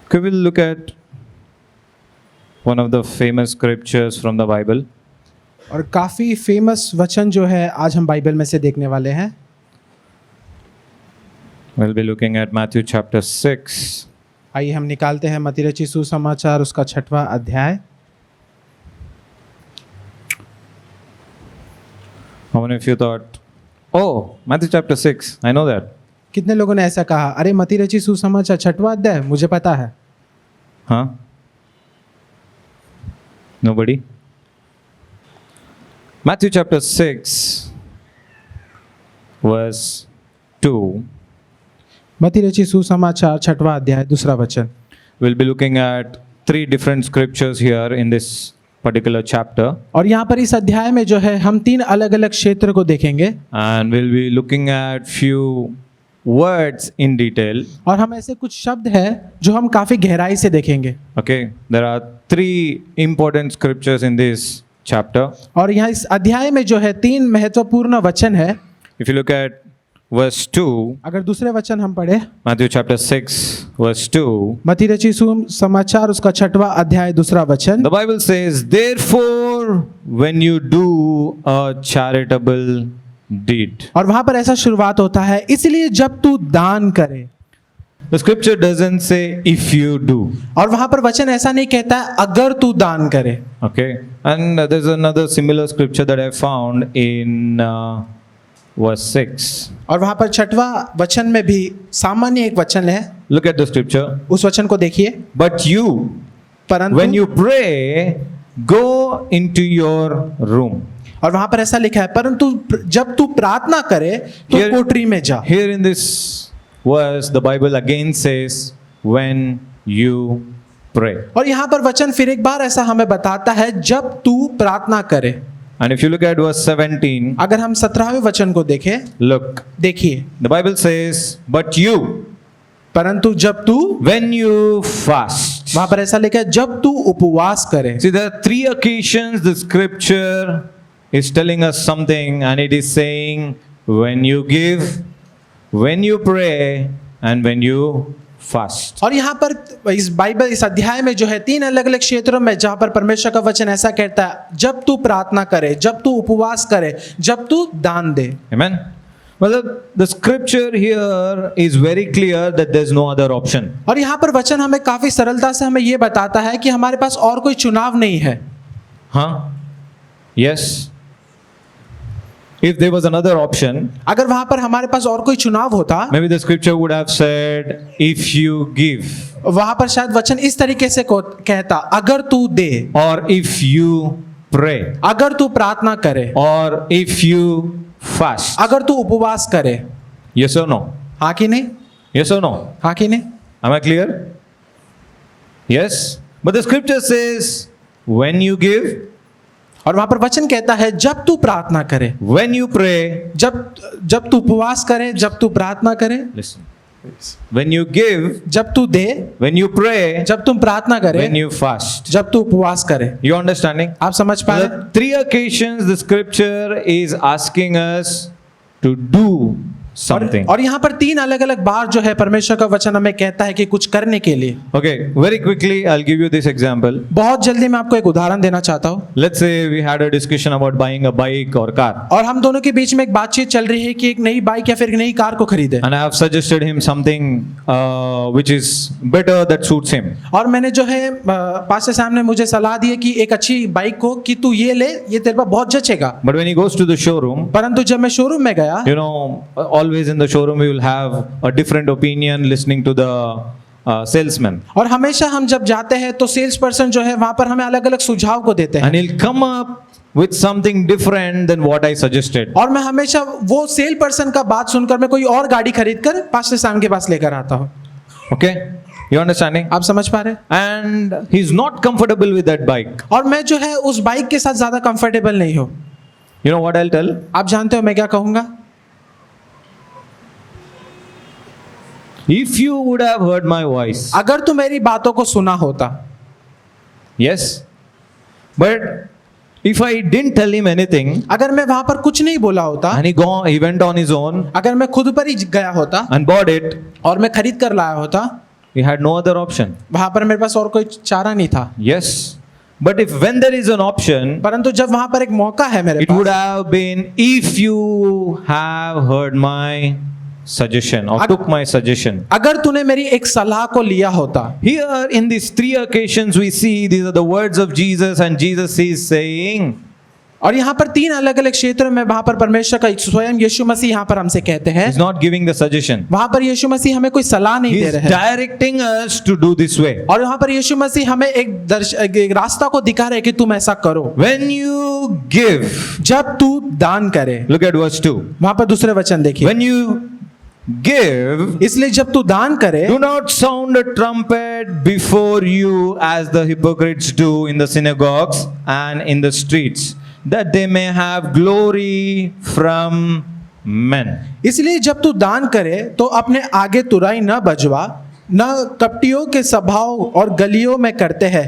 Okay, we'll look at one of the famous scriptures from the Bible. और काफ़ी famous वचन जो है आज हम बाइबल में से देखने वाले हैं। We'll be looking at Matthew chapter 6. आइए हम निकालते हैं मत्ती रचित सुसमाचार उसका 6वां अध्याय। How many of you thought, oh, Matthew chapter 6, I know that. कितने लोगों ने ऐसा कहा, अरे मत्ती रचित सुसमाचार 6वां अध्याय मुझे पता है। Huh? Nobody? Matthew chapter 6, verse 2. मत्ती रचित सुसमाचार 6वां अध्याय दूसरा वचन। We'll be looking at 3 different scriptures here in this particular chapter. और यहाँ पर इस अध्याय में जो है हम 3 अलग अलग क्षेत्र को देखेंगे And we'll be looking at few words in detail. और हम ऐसे कुछ शब्द हैं जो हम काफ़ी गहराई से देखेंगे। Okay, there are 3 important scriptures in this chapter. और यहाँ इस अध्याय में जो है 3 महत्वपूर्ण वचन है। If you look at verse 2, अगर दूसरे वचन हम पढ़े Matthew chapter 6, verse 2, मत्ती रचित सुसमाचार उसका 6वां अध्याय दूसरा वचन। the Bible says, therefore, when you do a charitable deed. और वहां पर ऐसा शुरुआत होता है, इसलिए जब तू दान करे। The scripture doesn't say if you do. और वहां पर वचन ऐसा नहीं कहता है अगर तू दान करे। Okay, and there's another similar scripture that I found in verse 6. और वहां पर 6वां वचन में भी सामान्य एक वचन है। Look at the scripture. उस वचन को देखिए। But you, परंतु when you pray, go into your room. और वहां पर ऐसा लिखा है, परंतु जब तू प्रार्थना करे तो Here- कोठरी में जा। Here in this verse, the Bible again says, when you pray. और यहाँ पर वचन फिर एक बार ऐसा हमें बताता है, जब तू प्रार्थना करे। And if you look at verse 17, अगर हम 17वें वचन को देखें, look, देखिए, the Bible says, but you, परंतु जब तू, when you fast. वहां पर ऐसा लिखा है जब तू उपवास करे। See, there are 3 occasions the scripture is telling us something, and it is saying, when you give, when you pray, and when you fast. और यहाँ पर इस बाइबल इस अध्याय में जो है 3 अलग अलग क्षेत्रों में जहाँ पर परमेश्वर का वचन ऐसा कहता है, जब तू प्रार्थना करे, जब तू उपवास करे, जब तू दान दे। Amen. Well, the scripture here is very clear that there is no other option. और यहाँ पर वचन हमें काफी सरलता से हमें ये बताता है कि हमारे पास और कोई चुनाव नहीं है। Huh? Yes. If there was another option, अगर वहां पर हमारे पास और कोई चुनाव होता, maybe the scripture would have said, if you give, वहां पर शायद वचन इस तरीके से कहता, अगर तू दे, or if you pray, अगर तू प्रार्थना करे, or if you fast. अगर तू उपवास करे। Yes or no? हाँ कि नहीं? Yes or no? हाँ कि नहीं? Am I clear? Yes. But the scripture says, when you give, और वहां पर वचन कहता है जब तू प्रार्थना करे, when you pray, जब तू उपवास करे, जब तू प्रार्थना करे, listen. When you give, जब तू दे, when you pray, जब तुम प्रार्थना करे, when you fast. जब तू उपवास करे। You understanding? आप समझ पा रहे? The 3 occasions the scripture is asking us to do something. और यहाँ पर 3 अलग अलग बार जो है परमेश्वर का वचन हमें कहता है कि कुछ करने के लिए। Okay, very quickly I'll give you this example. बहुत जल्दी मैं आपको एक उदाहरण देना चाहता हूँ। Let's say we had a discussion about buying a bike or car. और हम दोनों के बीच में एक बातचीत चल रही है कि एक नई बाइक या फिर एक नई कार को खरीदे। And I have suggested him something which is better that suits him. और मैंने जो है पास्टर साहब ने मुझे सलाह दी है कि एक अच्छी बाइक को कि तू ये ले, ये तेरे पर बहुत जचेगा। But when he goes to the showroom, परंतु जब मैं शोरूम में गया, you know, always in the showroom we will have a different opinion listening to the salesman. और हमेशा हम जब जाते हैं तो सेल्स पर्सन जो है वहां पर हमें अलग अलग सुझाव को देते हैं। And he'll come up with something different than what I suggested. और मैं हमेशा वो सेल पर्सन का बात सुनकर मैं कोई और गाड़ी खरीद कर पास्टर साहब के पास लेकर आता हूँ। Okay? You understanding? आप समझ पा रहे? And he's not comfortable with that bike. और मैं जो है उस बाइक के साथ ज्यादा कंफर्टेबल नहीं हूँ। You know what I'll tell? आप जानते हो मैं क्या कहूँगा? If you would have heard my voice. अगर तू मेरी बातों को सुना होता। Yes. But if I didn't tell him anything, अगर मैं वहां पर कुछ नहीं बोला होता, and he went on his own अगर मैं खुद पर ही गया होता and bought it, और मैं खरीद कर लाया होता, We had no other option. वहां पर मेरे पास और कोई चारा नहीं था। Yes. But if when there is an option, परंतु जब वहां पर एक मौका है मेरे it would pass, have been if you have heard my suggestion or took my suggestion. अगर तूने मेरी एक सलाह को लिया होता। Here in these three occasions we see these are the words of Jesus and Jesus is saying, और यहाँ पर 3 अलग अलग क्षेत्रों में वहां पर परमेश्वर का स्वयं यीशु मसीह यहाँ पर हमसे कहते हैं, he's not giving the suggestion. वहां पर यीशु मसीह हमें कोई सलाह नहीं दे He's रहे हैं, directing us to do this way. और यहाँ पर यीशु मसीह हमें एक रास्ता को दिखा रहे हैं कि तुम ऐसा करो। When you give, जब तू दान करे, look at verse 2. वहां पर दूसरे वचन देखिए, When you give, इसलिए जब तू दान करे, do not sound a trumpet before you as the hypocrites do in the synagogues and in the streets, that they may have glory from men. इसलिए जब तू दान करे तो अपने आगे तुरई न बजवा, न कपटियों के सभाओं और गलियों में करते हैं।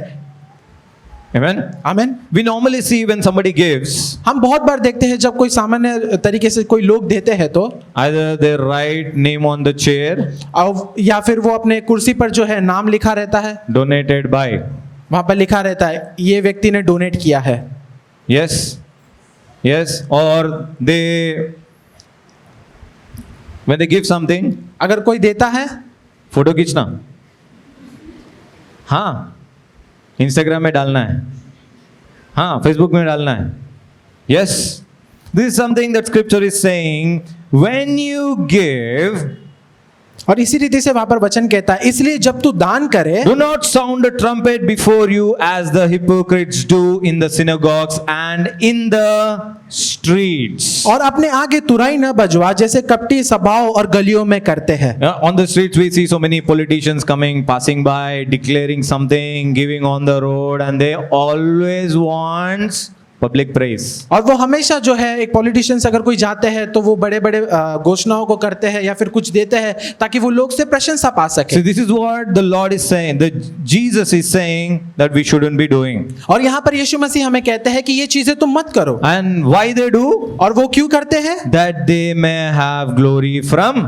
Amen. आमीन। We normally see when somebody gives, हम बहुत बार देखते हैं जब कोई सामान्य तरीके से कोई लोग देते हैं तो either they write name on the chair, और या फिर वो अपने कुर्सी पर जो है नाम लिखा रहता है, donated by. वहां पर लिखा रहता है ये व्यक्ति ने डोनेट किया है। Yes. Yes. Or they, when they give something, अगर कोई देता है, फोटो खींचना, हाँ, इंस्टाग्राम में डालना है, हाँ, फेसबुक में डालना है। Yes, this is something that scripture is saying, when you give, और इसी रीति से वहां पर वचन कहता है इसलिए जब तू दान करे, do not sound a trumpet before you as the hypocrites do in the synagogues and in the streets. और अपने आगे तुरई न बजवा जैसे कपटी सभाओं और गलियों में करते हैं। On the streets we see so many politicians coming, passing by, declaring something, giving on the road, and they always want public praise. और वो हमेशा जो है एक पॉलिटिशियंस अगर कोई जाते हैं तो वो बड़े बड़े घोषणाओं को करते हैं या फिर कुछ देते हैं ताकि वो लोग से प्रशंसा पा सके। So this is what the Lord is saying, that Jesus is saying that we shouldn't be doing. और यहाँ पर यीशु मसीह हमें कहते हैं कि ये चीजें तुम मत करो। And why they do? और वो क्यों करते हैं? That they may have glory from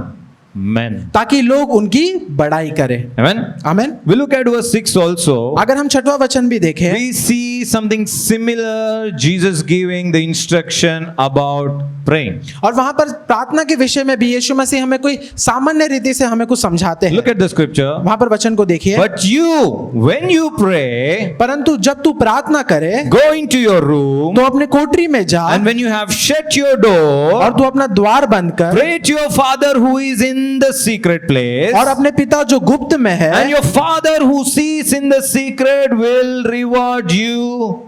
men. ताकि लोग उनकी बड़ाई करें। Amen. आमीन। We look at verse 6 also. अगर हम 6वां वचन भी देखें, We see something similar, Jesus giving the instruction about praying. और वहां पर प्रार्थना के विषय में भी यीशु मसीह हमें कोई सामान्य रीति से हमें कुछ समझाते हैं। Look at the scripture. वहां पर वचन को देखिए, But you, when you pray, परंतु जब तू प्रार्थना करे go into your room, तो अपने कोठरी में जा, and when you have shut your door, और तू अपना द्वार बंद कर, pray to your Father who is in the secret place, और अपने पिता जो गुप्त में है, and your Father who sees in the secret will reward you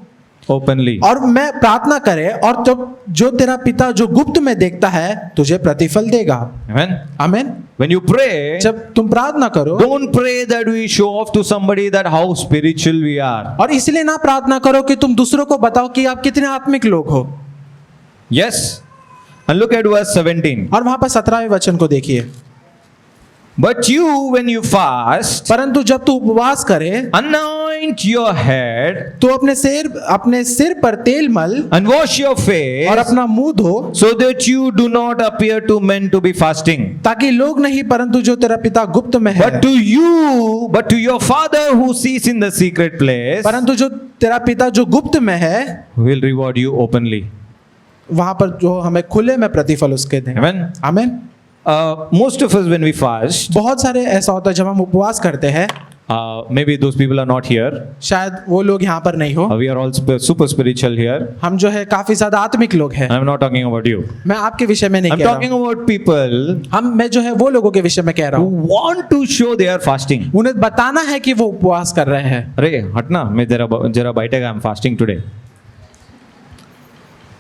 openly. और मैं प्रार्थना करे और जब जो तेरा पिता जो गुप्त में देखता है तुझे प्रतिफल देगा। Amen. आमीन। When you pray, जब तुम प्रार्थना करो, don't pray that we show off to somebody that how spiritual we are. और इसलिए ना प्रार्थना करो कि तुम दूसरों को बताओ कि आप कितने आत्मिक लोग हो। Yes. And look at verse 17. और वहां पर 17वें वचन को देखिए, But you, when you fast, परंतु जब तू उपवास करे anoint your head तो अपने सिर पर तेल मल and wash your face, और अपना मुंह धो, so that you do not appear to men to be fasting, ताकि लोग नहीं परंतु जो तेरा पिता गुप्त में है, but to your Father who sees in the secret place परंतु जो तेरा पिता जो गुप्त में है will reward you openly. वहां पर जो हमें खुले में प्रतिफल उसके दें। Amen. आमीन। Most of us when we fast, बहुत सारे ऐसा होता है जब हम उपवास करते हैं, maybe those people are not here. शायद वो लोग यहाँ पर नहीं हो, We are all super spiritual here. हम जो है काफी ज्यादा आत्मिक लोग हैं। I'm not talking about you. मैं आपके विषय में नहीं I'm कह रहा talking हूँ, about people मैं जो है वो लोगों के विषय में कह रहा who हूँ। want to show they are fasting. उन्हें बताना है कि वो उपवास कर रहे हैं। अरे हटना, मैं जरा बैठेगा, I'm fasting today.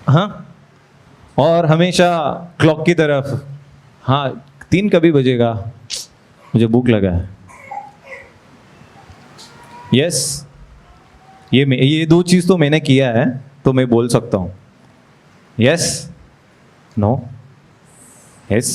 हाँ, और हमेशा क्लॉक की तरफ, हाँ 3 कभी बजेगा, मुझे भूख लगा है। यस, ये 2 चीज तो मैंने किया है तो मैं बोल सकता हूँ। Yes, no, yes.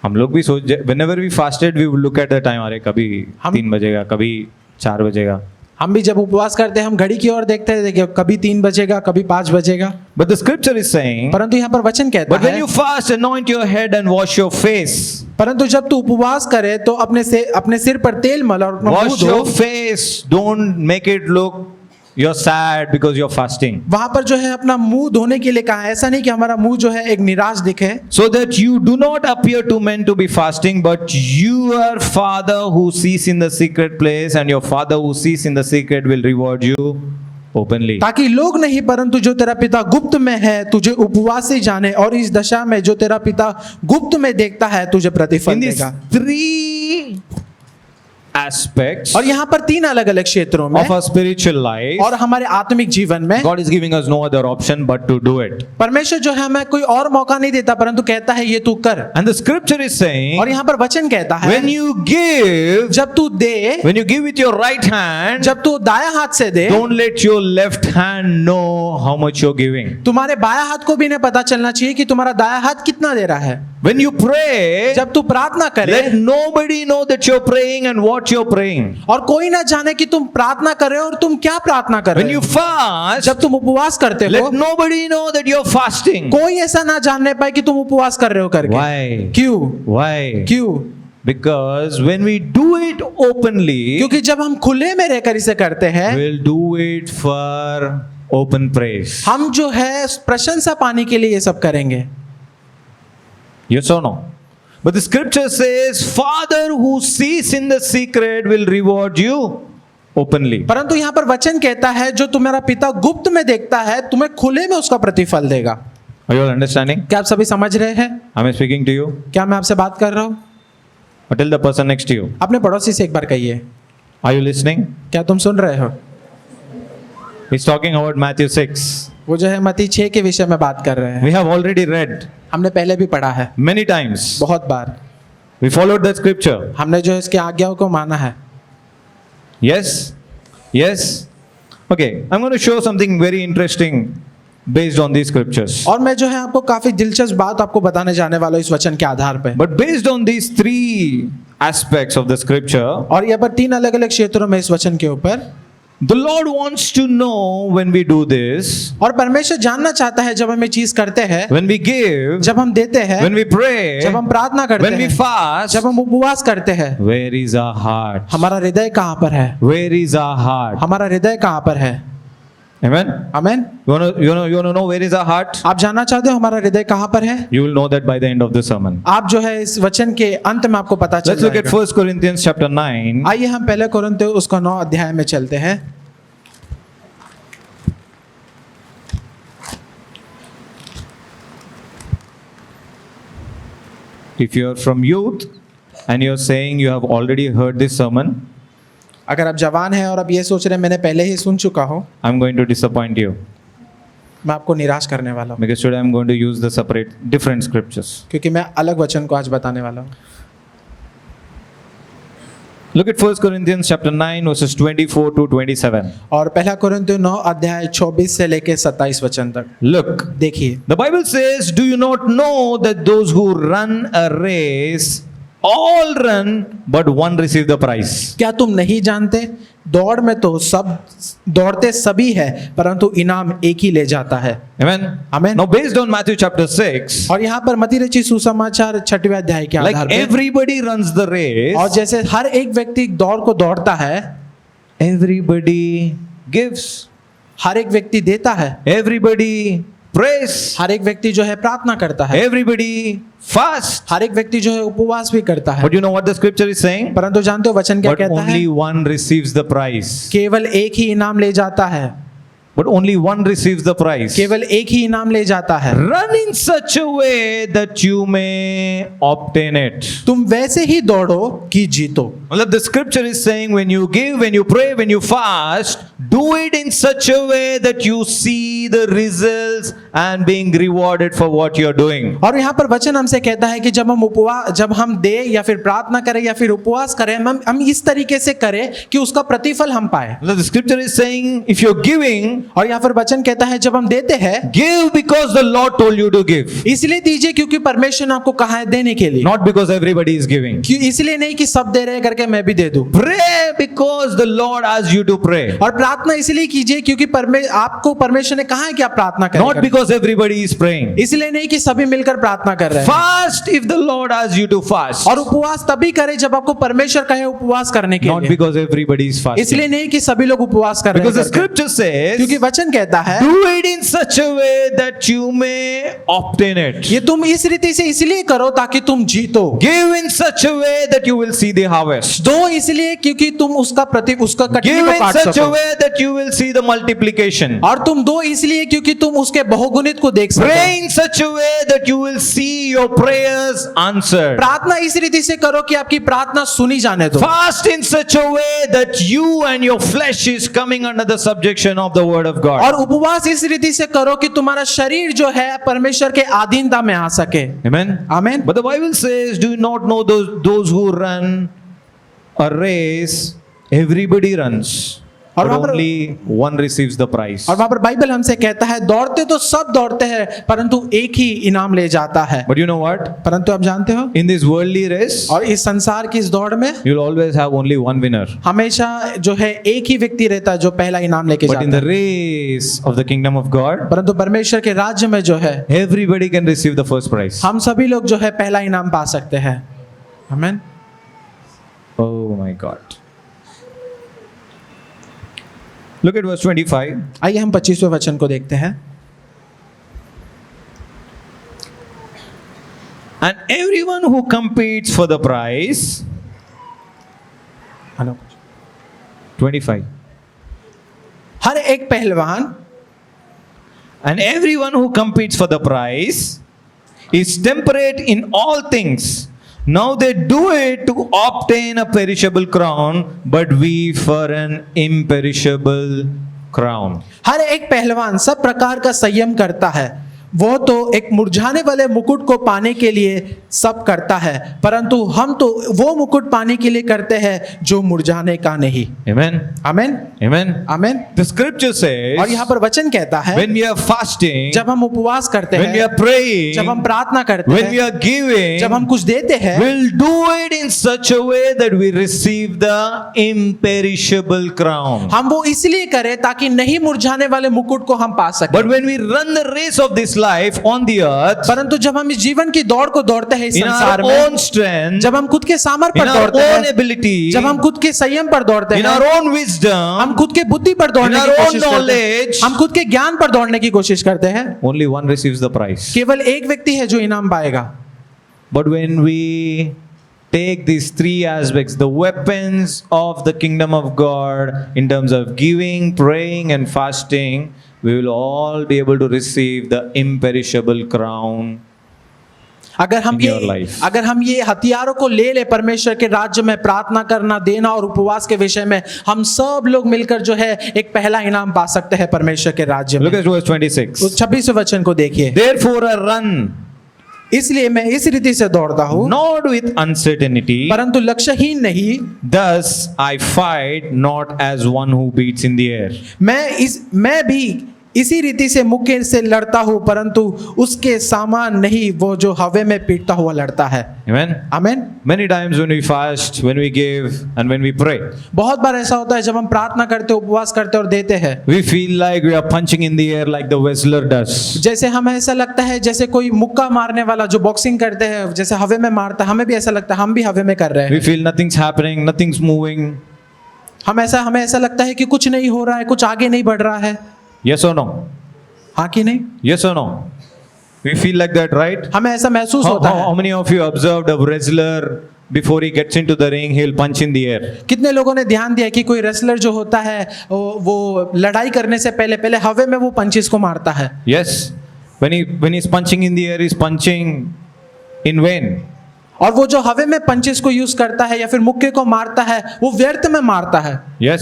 हम लोग भी सोच, whenever we fasted we would look at the time, अरे कभी 3 बजेगा, कभी 4 बजेगा। हम भी जब उपवास करते हैं हम घड़ी की ओर देखते हैं, देखिए कभी 3 बजेगा, कभी 5 बजेगा। But the scripture is saying, परंतु यहाँ पर वचन कहता but when है, you fast, anoint your head and wash your face. परंतु जब तू उपवास करे तो अपने सिर पर तेल मल और अपना मुंह Wash धो। your face. Don't make it look you're sad because you're fasting. वहां पर जो है अपना मुंह धोने के लिए कहा है। ऐसा नहीं कि हमारा मुंह जो है एक निराश दिखे, So that you do not appear to men to be fasting, but your Father who sees in the secret place, and your Father who sees in the secret will reward you openly. ताकि लोग नहीं परंतु जो तेरा पिता गुप्त में है तुझे उपवासी जाने, और इस दशा में जो तेरा पिता गुप्त में देखता है तुझे प्रतिफल In these देगा। three aspects और यहाँ पर 3 अलग अलग क्षेत्रों में of our spiritual life, और हमारे आत्मिक जीवन में God is giving us no other option but to do it. परमेश्वर जो है हमें कोई और मौका नहीं देता परंतु कहता है ये तू कर। And the scripture is saying, और यहाँ पर वचन कहता है when you give, जब तू दे, when you give with your right hand, जब तू दाया हाथ से दे, don't let your left hand know how much you're giving. तुम्हारे बाया हाथ को भी नहीं पता चलना चाहिए कि तुम्हारा दाया हाथ कितना दे रहा है। When you pray, जब तू प्रार्थना करे, let nobody know that you're praying and what you're praying. और कोई ना जाने कि तुम प्रार्थना कर रहे हो और तुम क्या प्रार्थना कर When रहे you हो। fast, जब तुम उपवास करते हो, let nobody know that you're fasting. कोई ऐसा ना जानने पाए कि तुम उपवास कर रहे हो करके। Why? क्यों? Why? क्यों? Because when we do it openly, क्योंकि जब हम खुले में रहकर इसे करते हैं, we'll do it for open praise. हम जो है प्रशंसा पाने के लिए ये सब करेंगे। Yes or no? But the scripture says, Father who sees in the secret will reward you openly. परंतु यहाँ पर वचन कहता है जो तुम्हारा पिता गुप्त में देखता है तुम्हें खुले में उसका प्रतिफल देगा। Are you all understanding? क्या आप सभी समझ रहे हैं? Am I speaking to you? क्या मैं आपसे बात कर रहा हूँ? Or tell the person next to you. अपने पड़ोसी से एक बार कहिए, Are you listening? क्या तुम सुन रहे हो? He's talking about Matthew 6. वो जो है मत्ती 6 के विषय में बात कर रहे हैं। We have already read हमने पहले भी पढ़ा है many times. बहुत बार। We followed that scripture. हमने जो इसके आज्ञाओं को माना है। Yes? Yes? Okay, I'm going to show something very interesting based on these scriptures. और मैं जो है आपको काफी दिलचस्प बात आपको बताने जाने वाला हूँ इस वचन के आधार पे। But based on these three aspects of the scripture, और यहाँ पर 3 अलग अलग क्षेत्रों में इस वचन के ऊपर, the Lord wants to know when we do this, और परमेश्वर जानना चाहता है जब हम ये चीज करते हैं, when we give, जब हम देते हैं, when we pray, जब हम प्रार्थना करते when we हैं, fast, जब हम उपवास करते हैं, where is our heart? हमारा हृदय कहाँ पर है? Where is our heart? हमारा हृदय कहाँ पर है? Amen? Amen. You want to know where is our heart? आप जानना चाहते हो हमारा हृदय कहाँ पर है? You will know that by the end of the sermon. आप जो है इस वचन के अंत में आपको पता चल Let's look at जाएगा। 1 Corinthians chapter 9. आइए हम पहले कोरिन्थियों उसका 9 अध्याय में चलते हैं। If you are from youth and you are saying you have already heard this sermon, अगर आप जवान हैं और आप ये सोच रहे हैं मैंने पहले ही सुन चुका हूँ, I'm going to disappoint you मैं आपको निराश करने वाला हूँ, because today I'm going to use the separate different scriptures. क्योंकि मैं अलग वचन को आज बताने वाला हूँ। Look at 1 Corinthians chapter 9 verses 24 to 27. और पहला कोरिन्थियों 9 अध्याय 24 से लेके 27 वचन तक Look, देखिए। the Bible says, do you not know that those who run a race all run but one receive the prize? क्या तुम नहीं जानते दौड़ में तो सब दौड़ते सभी है परंतु इनाम एक ही ले जाता है। Amen. Amen. Now based on Matthew chapter 6, और यहाँ पर मत्ती रचित सुसमाचार 6वें अध्याय के आधार like पर, everybody runs the race, और जैसे हर एक व्यक्ति दौड़ को दौड़ता है, everybody gives, हर एक व्यक्ति देता है, everybody prays, हर एक व्यक्ति जो है प्रार्थना करता है, everybody fasts. हर एक व्यक्ति जो है उपवास भी करता है। But you know what the scripture is saying? परंतु जानते हो वचन क्या But कहता है? only one receives the prize. केवल एक ही इनाम ले जाता है, But only one receives the prize. केवल एक ही इनाम ले जाता है। Run in such a way that you may obtain it. तुम वैसे ही दौड़ो कि जीतो। मतलब the scripture is saying when you give, when you pray, when you fast, do it in such a way that you see the results and being rewarded for what you're doing. और यहाँ पर वचन हमसे कहता है कि जब हम दे या फिर प्रार्थना करें या फिर उपवास करें, हम इस तरीके से करें कि उसका प्रतिफल हम पाए। The scripture is saying if you're giving, और यहाँ पर वचन कहता है जब हम देते हैं give because the Lord told you to give. इसलिए दीजिए क्योंकि परमेश्वर ने आपको कहा है देने के लिए, Not because everybody is giving. क्यों इसलिए नहीं कि सब दे रहे हैं करके मैं भी दे दूं। Pray because the Lord asked you to pray. और प्रार्थना इसलिए कीजिए क्योंकि आपको परमेश्वर ने कहा है कि आप प्रार्थना करें। Not because everybody is praying. इसलिए नहीं कि सभी मिलकर प्रार्थना कर रहे हैं। Fast if the Lord asks you to fast. और उपवास तभी करें जब आपको परमेश्वर कहे उपवास करने के Not लिए, because everybody is fasting. इसलिए नहीं कि सभी लोग उपवास कर रहे Because the हैं, scripture says, क्योंकि वचन कहता है do it in such a way that you may obtain it. ये तुम इस रीति से इसलिए करो ताकि तुम जीतो। Give in such a way that you will see the harvest. दो इसलिए क्योंकि तुम उसका कटनी Give को in काट such a सको, way that you will see the multiplication. और तुम दो इसलिए क्योंकि तुम उसके बहुगुणित को देख सको। Pray in such a way that you will see your prayers answered. प्रार्थना इस रीति से करो कि आपकी प्रार्थना सुनी जाने दो। Fast in such a way that you and your flesh is coming under the subjection of the word of God. और उपवास इस रीति से करो कि तुम्हारा शरीर जो है परमेश्वर के अधीनता में आ सके। Amen. आमीन। But the Bible says, do you not know those who run a race, everybody runs, और but वहाँ पर- only one receives the prize. और वहां पर बाइबल हमसे कहता है दौड़ते तो सब दौड़ते हैं परंतु एक ही इनाम ले जाता है। But you know what? परंतु आप जानते हो In this worldly race, और इस संसार की इस दौड़ में you'll always have only one winner. हमेशा जो है एक ही व्यक्ति रहता है जो पहला इनाम लेके But in जाता the है, race of the kingdom of God, परंतु परमेश्वर के राज्य में जो है everybody can receive the first prize. हम सभी लोग जो है पहला इनाम पा सकते हैं। आमीन। Oh my God. Look at verse 25. आइए हम 25वें वचन को देखते हैं। And everyone who competes for the prize, 25. हर एक पहलवान And everyone who competes for the prize is temperate in all things. Now they do it to obtain a perishable crown, but we for an imperishable crown. हर एक पहलवान सब प्रकार का संयम करता है, वो तो एक मुरझाने वाले मुकुट को पाने के लिए सब करता है, परंतु हम तो वो मुकुट पाने के लिए करते हैं जो मुरझाने का नहीं। Amen. आमीन। Amen. आमीन। The scripture और यहाँ says, पर वचन कहता है when we are fasting, जब हम उपवास करते when we हैं, are praying, जब हम प्रार्थना करते when we हैं, are giving, जब हम कुछ देते हैं, we'll do it in such a way that we receive the imperishable crown. हम वो इसलिए करें ताकि नहीं मुरझाने वाले मुकुट को हम पा सकें। But when we run the race of this life on the earth, परंतु जब हम इस जीवन की दौड़ को दौड़ते हैं इस in our संसार में, own strength, जब हम खुद के सामर्थ्य in पर our दौड़ते own हैं, ability, जब हम खुद के संयम पर दौड़ते in हैं, our own wisdom, हम खुद के बुद्धि पर दौड़ने in की our own कोशिश करते हैं, knowledge, हम खुद के ज्ञान पर दौड़ने की कोशिश करते हैं, only one receives the prize. केवल एक व्यक्ति है जो इनाम पाएगा। But when we take these three aspects, the weapons of the kingdom of God, in terms of giving, praying, and fasting, we will all be able to receive the imperishable crown. अगर हम In ये your life. अगर हम ये हथियारों को ले परमेश्वर के राज्य में प्रार्थना करना, देना और उपवास के विषय में, हम सब लोग मिलकर जो है एक पहला इनाम पा सकते हैं परमेश्वर के राज्य में। Look at verse 26. उस 26वें वचन को देखिए। Therefore I run, इसलिए मैं इस रीति से दौड़ता हूँ, not with uncertainty. परंतु लक्ष्यहीन नहीं। Thus I fight not as one who beats in the air. मैं भी इसी रीति से मुक्के से लड़ता हूँ, परंतु उसके सामान नहीं, वो जो हवा में पीटता हुआ लड़ता है। Amen. आमीन। Many times when we fast, when we give, and when we pray, बहुत बार ऐसा होता है जब हम प्रार्थना करते, उपवास करते और देते हैं, we feel like we are punching in the air like the wrestler does. जैसे हमें ऐसा लगता है जैसे कोई मुक्का मारने वाला जो बॉक्सिंग करते हैं जैसे हवा में मारता है, हमें भी ऐसा लगता है हम भी हवा में कर रहे We हैं। feel nothing's happening, nothing's moving. हमें ऐसा लगता है कि कुछ नहीं हो रहा है, कुछ आगे नहीं बढ़ रहा है। Yes or no? हाँ कि नहीं? Yes or no? We feel like that, right? हमें ऐसा महसूस होता How है। many of you observed a wrestler before he gets into the ring, he'll punch in the air? कितने लोगों ने ध्यान दिया कि कोई रेसलर जो होता है वो लड़ाई करने से पहले हवा में वो पंचेस को मारता है। Yes. When he's punching in the air, he's punching in vain. और वो जो हवा में पंचेस को यूज करता है या फिर मुक्के को मारता है, वो व्यर्थ में मारता है। Yes.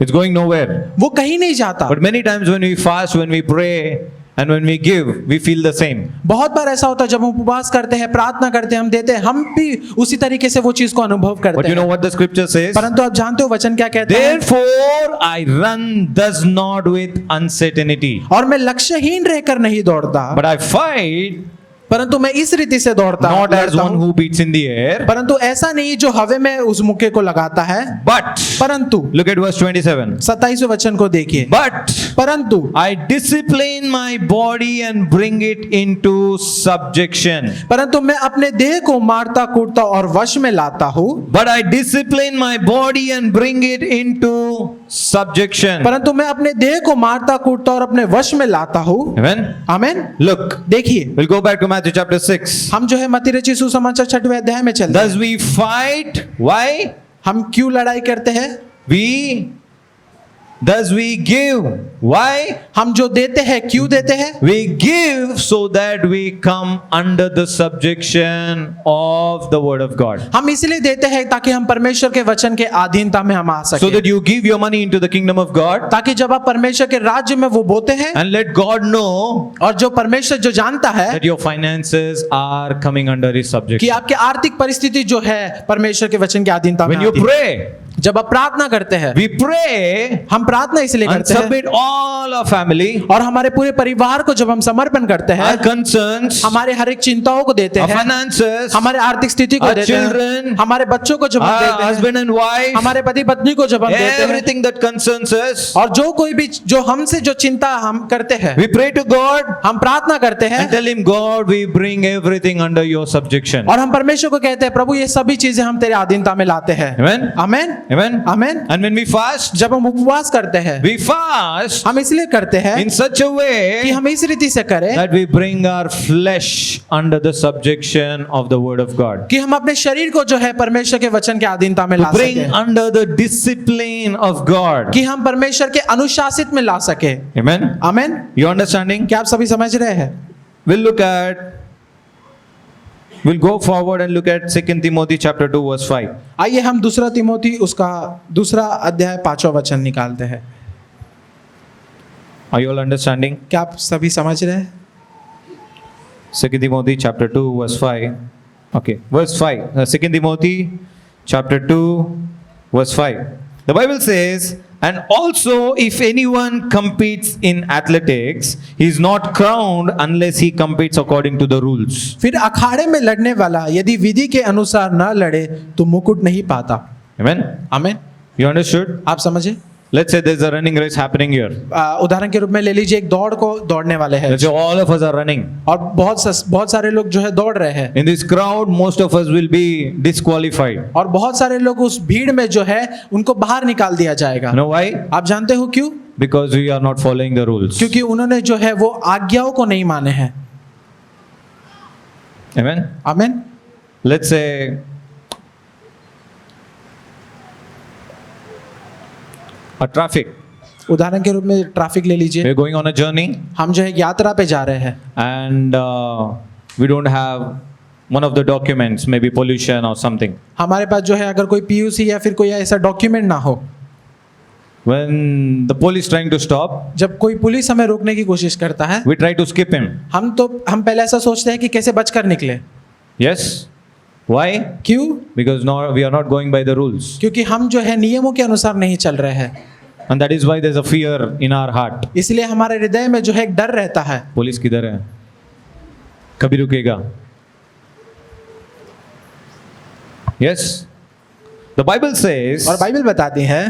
It's going nowhere. वो कहीं नहीं जाता। But many times when we fast, when we pray, and when we give, we feel the same. बहुत बार ऐसा होता है जब हम उपवास करते हैं, प्रार्थना करते हैं, हम देते हैं, हम भी उसी तरीके से वो चीज को अनुभव But करते you know हैं। what the scripture says? परंतु आप जानते हो वचन क्या कहता है? Therefore I run thus not with uncertainty, और मैं लक्ष्यहीन रहकर नहीं दौड़ता, but I fight परंतु मैं इस रीति से दौड़ता not as लड़ता one हूं। who beats in the air, परंतु ऐसा नहीं जो हवे में उस मुक्के को लगाता है, but परंतु look at verse 27. 27वें वचन को देखिए, But परंतु I discipline my body and bring it into subjection. परंतु मैं अपने देह को मारता कूटता और वश में लाता हूँ, But I discipline my body and bring it into subjection. परंतु मैं अपने देह को मारता कूटता और अपने वश में लाता हूँ। Amen. आमेन। Look, देखिए, we'll go back to Matthew chapter 6. हम जो है मत्ती रचित सुसमाचार 6वें अध्याय में चलते हैं। Thus we fight. Why? हम क्यों लड़ाई करते हैं? Thus we give. Why? हम जो देते हैं क्यों देते हैं? We give so that we come under the subjection of the word of God. हम इसलिए देते हैं ताकि हम परमेश्वर के वचन के अधीनता में हम आ So सकें, that you give your money into the kingdom of God ताकि जब आप परमेश्वर के राज्य में वो बोते हैं and let God know और जो परमेश्वर जो जानता है that your finances are coming under his कि subjection. आपकी आर्थिक परिस्थिति जो है परमेश्वर के वचन के अधीनता में When you आती है। pray, जब आप प्रार्थना करते हैं, we pray हम प्रार्थना इसलिए and करते हैं submit all our family, और हमारे पूरे परिवार को जब हम समर्पण करते हैं, our concerns, हमारे हर एक चिंताओं को देते our हैं, finances, हमारे आर्थिक स्थिति को our देते हैं, children, हमारे बच्चों को जब हम our देते हैं, husband and wife, हमारे पति पत्नी को जब हम देते हैं, everything that concerns us, और जो कोई भी जो हमसे जो चिंता हम करते हैं, we pray to God हम प्रार्थना करते हैं and tell him, God, we bring everything under your subjection. और हम परमेश्वर को कहते हैं, प्रभु ये सभी चीजें हम तेरे अधीनता में लाते हैं। Amen. Amen, Amen. Amen. And when we fast, जब हम उपवास करते हैं, we fast हम इसलिए करते हैं in such a कि way हम इस रीति से करें that we bring our flesh under the subjection of the word of God. कि हम अपने शरीर को जो है परमेश्वर के वचन के अधीनता में ला Bring सके, under the discipline of God. कि हम परमेश्वर के अनुशासित में ला सके। Amen. आमेन। You understanding? क्या आप सभी समझ रहे हैं? We'll go forward and look at 2 Timothy chapter 2 verse 5. आइए हम दूसरा तिमोथी उसका दूसरा अध्याय 5वां वचन निकालते हैं। Are you all understanding? क्या आप सभी समझ रहे हैं? 2 Timothy chapter 2 verse 5. Okay, verse 5. 2 Timothy chapter 2 verse 5. The Bible says, and also if anyone competes in athletics, he is not crowned unless he competes according to the rules. फिर अखाड़े में लड़ने वाला यदि विधि के अनुसार न लड़े तो मुकुट नहीं पाता। Amen? आमेन। You understood? आप समझे? Let's say there's a running race happening here. उदाहरण के रूप में ले लीजिए, एक दौड़ को दौड़ने वाले हैं Let's say all of us are running. और बहुत सारे लोग जो है दौड़ रहे हैं In this crowd, most of us will be disqualified. और बहुत सारे लोग उस भीड़ में जो है उनको बाहर निकाल दिया जाएगा। You know why? आप जानते हो क्यों? Because we are not following the rules. क्योंकि उन्होंने जो है वो आज्ञाओं को नहीं माने हैं। Amen? Amen. Let's say a traffic. उदाहरण के रूप में ट्रैफिक ले लीजिए, We're going on a journey हम जो है यात्रा पे जा रहे हैं and we don't have one of the documents, maybe pollution or something. हमारे पास जो है अगर कोई पीयूसी या फिर कोई ऐसा डॉक्यूमेंट ना हो, When the police trying to stop, जब कोई पुलिस हमें रोकने की कोशिश करता है, we try to skip him. हम पहले ऐसा सोचते हैं कि कैसे बचकर निकले। Yes? Why? क्यों? Because no, we are not going by the rules. क्योंकि हम जो है नियमों के अनुसार नहीं चल रहे हैं, And that is why there's a fear in our heart. इसलिए हमारे हृदय में जो है एक डर रहता है। पुलिस किधर है? कभी रुकेगा? Yes? The Bible says, और बाइबल बताती है,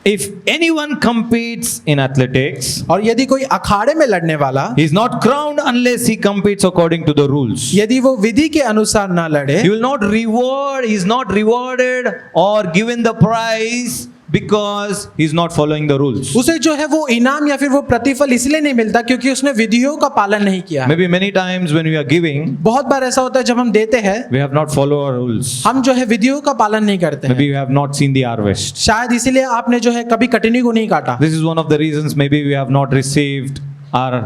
if anyone competes in athletics, और यदि कोई अखाड़े में लड़ने वाला he is not crowned unless he competes according to the rules. यदि वो विधि के अनुसार ना लड़े, He will not reward, he is not rewarded or given the prize because he is not following the rules. उसे जो है वो इनाम या फिर वो प्रतिफल इसलिए नहीं मिलता क्योंकि उसने विधियों का पालन नहीं किया। Maybe many times when we are giving, बहुत बार ऐसा होता है जब हम देते हैं, we have not followed our rules. हम जो है विधियों का पालन नहीं करते हैं। Maybe we have not seen the harvest. शायद इसीलिए आपने जो है कभी कटनी को नहीं काटा। This is one of the reasons maybe we have not received our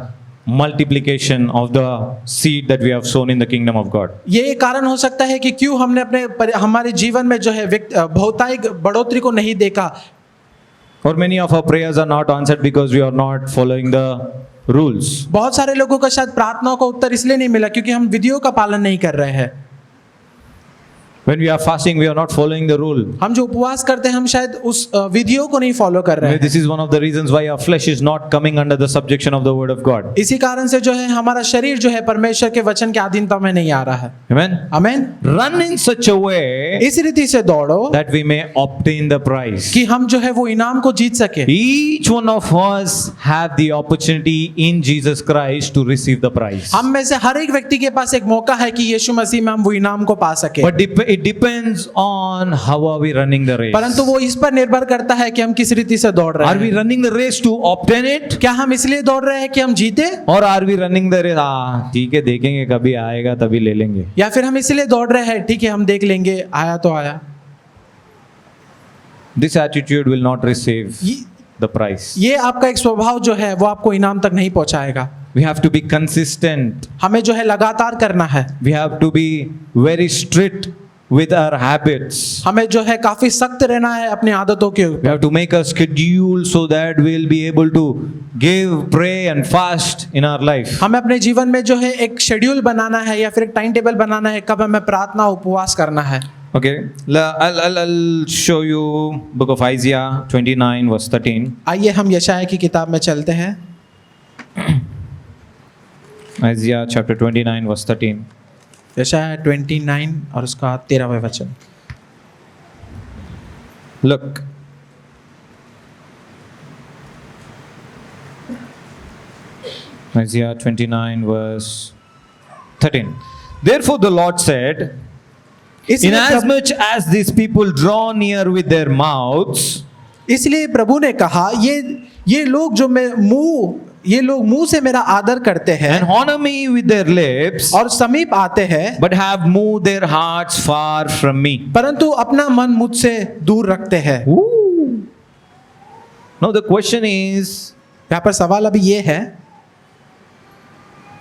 multiplication of the seed that we have sown in the kingdom of God. ये एक कारण हो सकता है कि क्यों हमने हमारे जीवन में जो है बहुतायत बढ़ोतरी को नहीं देखा। Or many of our prayers are not answered because we are not following the rules. बहुत सारे लोगों का शायद प्रार्थनाओं का उत्तर इसलिए नहीं मिला क्योंकि हम विधियों का पालन नहीं कर रहे हैं। When we are fasting, we are not following the rule. हम जो उपवास करते हैं हम शायद उस विधियों को नहीं फॉलो कर रहे हैं। This is one of the reasons why our flesh is not coming under the subjection of the word of God. इसी कारण से जो है हमारा शरीर जो है परमेश्वर के वचन के अधीनता में नहीं आ रहा है। Amen. आमीन। Run in such a way इस रीति से दौड़ो that we may obtain the prize. कि हम जो है वो इनाम को जीत सके। Each one of us have the opportunity in Jesus Christ to receive the prize. हम में से हर एक व्यक्ति के पास एक मौका है कि यीशु मसीह में हम वो इनाम को पा सके। But it depends on how are we running the race. परंतु वो इस पर निर्भर करता है कि हम किस रीति से दौड़ रहे Are we हैं। running the race to obtain it? क्या हम इसलिए दौड़ रहे हैं कि हम जीते, Or are we running the race? ठीक है, देखेंगे कभी आएगा तभी ले लेंगे. या फिर हम इसलिए दौड़ रहे हैं ठीक है हम देख लेंगे, आया तो आया। This attitude will not receive the prize. ये आपका एक स्वभाव जो है वो आपको इनाम तक नहीं पहुंचाएगा। We have to be consistent. हमें जो है लगातार करना है। We have to be very strict with our habits. हमें जो है काफी सख्त रहना है अपनी आदतों के We ऊपर। have to make a schedule so that we'll be able to give, pray and fast in our life. हमें अपने जीवन में जो है एक शेड्यूल बनाना है या फिर एक टाइम टेबल बनाना है कब हमें प्रार्थना उपवास करना है। Okay, I'll show you book of Isaiah 29 verse 13. आइए हम यशायाह की किताब में चलते हैं। Isaiah chapter 29 verse 13. यशायाह 29 और उसका 13वां वचन। Look. Isaiah 29 verse 13. Therefore the Lord said, Inasmuch as these people draw near with their mouths, इसलिए प्रभु ने कहा ये लोग जो ये लोग मुंह से मेरा आदर करते हैं and honor me with their lips, और समीप आते हैं but have moved their hearts far from me. परंतु अपना मन मुझसे दूर रखते हैं। Ooh. Now the question is, यहाँ पर सवाल अभी ये है,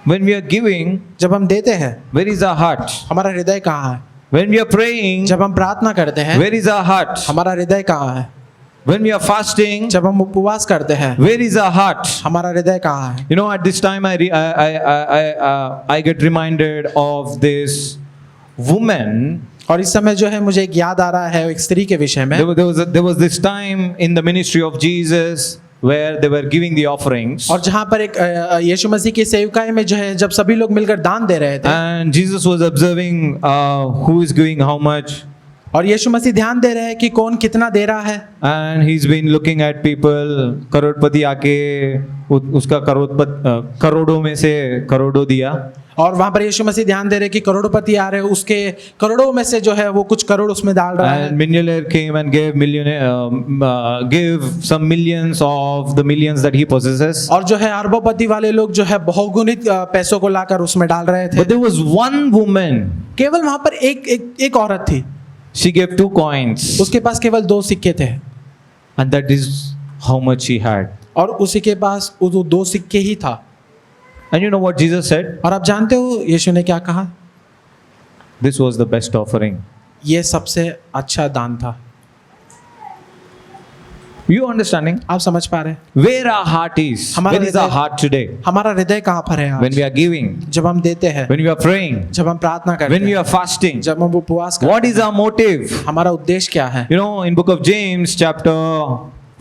when we are giving, जब हम देते हैं where is our heart? हमारा हृदय कहाँ है? When we are praying, जब हम प्रार्थना करते हैं where is our heart? हमारा हृदय कहाँ है? When we are fasting, जब हम उपवास करते हैं where is our heart? हमारा हृदय कहाँ है? You know, at this time, I get reminded of this woman. और इस समय जो है मुझे एक याद आ रहा है एक स्त्री के विषय में। There was this time in the ministry of Jesus where they were giving the offerings. और जहाँ पर एक यीशु मसीह की सेवकाई में जो है जब सभी लोग मिलकर दान दे रहे थे And Jesus was observing who is giving how much. और यीशु मसीह ध्यान दे रहे हैं कि कौन कितना दे रहा है। And he's been looking at people. करोड़पति आके उसका करोड़ों में से करोड़ों दिया। और वहां पर यीशु मसीह ध्यान दे रहे हैं कि करोड़पति आ रहे हैं, उसके करोड़ों में से जो है वो कुछ करोड़ उसमें डाल रहा है। And millionaire came and gave some millions of the millions that he possesses. और जो है अरबोपति वाले लोग जो है बहुगुणित पैसों को लाकर उसमें डाल रहे थे। But there was one woman. केवल वहां पर एक औरत थी। She gave 2 coins. उसके पास केवल 2 सिक्के थे। And that is how much she had. और उसी के पास वो 2 सिक्के ही था। And you know what Jesus said? और आप जानते हो यीशु ने क्या कहा? This was the best offering. ये सबसे अच्छा दान था। You understanding? आप समझ पा रहे हैं? Where our heart is. हमारा Where is our हृदय- heart today? हमारा हृदय कहाँ पर है आज? When we are giving, जब हम देते हैं, when we are praying, जब हम प्रार्थना करते when we हैं, are fasting. जब हम उपवास करते What is our motive? हैं, हमारा उद्देश्य क्या है? You know, in book of James chapter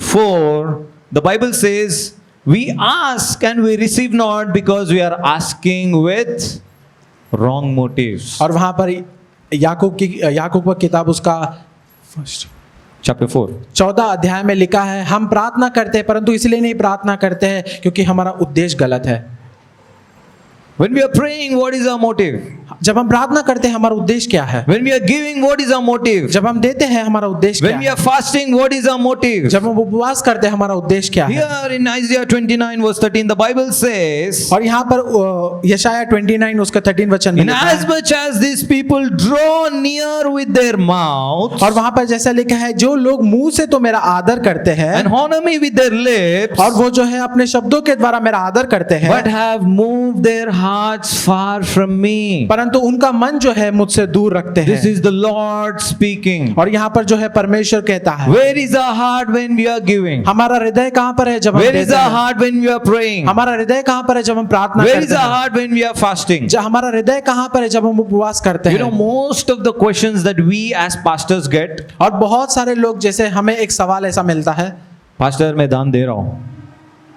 4, the Bible says, we ask and we receive not because we are asking with wrong motives. और वहां पर याकूब की किताब उसका Chapter 4. 14 अध्याय में लिखा है, हम प्रार्थना करते हैं परंतु इसलिए नहीं प्रार्थना करते हैं क्योंकि हमारा उद्देश्य गलत है। When we are praying, what is our motive? जब हम प्रार्थना करते हैं हमारा उद्देश्य क्या है? When we are giving, what is our motive? जब हम देते हैं हमारा उद्देश्य क्या When we है? are fasting, what is our motive? जब हम उपवास करते हैं हमारा उद्देश्य क्या है? Here in Isaiah 29 verse 13, the Bible says, और यहाँ पर यशायाह 29 उसका 13 वचन में लिखा है, Inasmuch as these people draw near with their mouth और वहां पर जैसा लिखा है जो लोग मुंह से तो मेरा आदर करते हैं and honor me with their lips, और वो जो है अपने शब्दों के द्वारा मेरा आदर करते हैं but have moved their hearts far from me. परंतु उनका मन जो है मुझसे दूर रखते This हैं। is the Lord speaking. और यहाँ पर जो है परमेश्वर कहता है, Where is our heart when we are giving? हमारा हृदय कहाँ पर है जब हम Where is देते our हैं? heart when we are praying? हमारा हृदय कहाँ पर है जब हम प्रार्थना Where is करते our हैं? heart when we are fasting? हमारा हृदय कहाँ पर है जब हम उपवास करते You know, हैं? most of the questions that we as pastors get, और बहुत सारे लोग, जैसे हमें एक सवाल ऐसा मिलता है, पास्टर मैं दान दे रहा हूँ,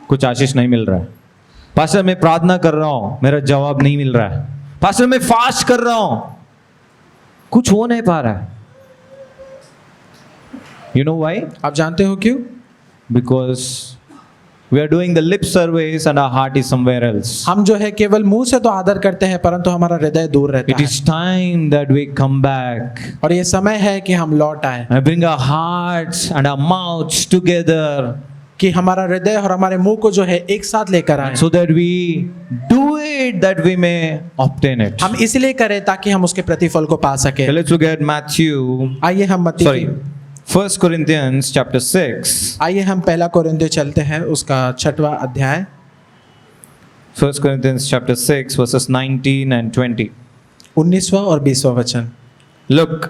कुछ आशीष नहीं मिल रहा है। पास्टर मैं प्रार्थना कर रहा हूँ, मेरा जवाब नहीं मिल रहा है। पास्टर मैं फास्ट कर रहा हूँ, कुछ हो नहीं पा रहा है। You know why? आप जानते हो क्यों? Because we are doing the lip service and our heart is somewhere else. हम जो है केवल मुंह से तो आदर करते हैं, परंतु हमारा हृदय दूर रहता It है। is time that we come back और ये समय है कि हम लौट आए, and bring our hearts and our mouths together कि हमारा हृदय और हमारे मुंह को जो है एक साथ लेकर आए। so that we do it that we may obtain it. हम इसलिए करें ताकि हम उसके प्रतिफल को पा सके। Okay, let's look at Matthew, आइए हम मत्ती sorry, 1 Corinthians chapter 6. आइए हम पहला कोरिन्थियों चलते हैं, उसका 6वां अध्याय, 1 Corinthians chapter 6 verses 19 and 20. 19वां और 20वां वचन। Look,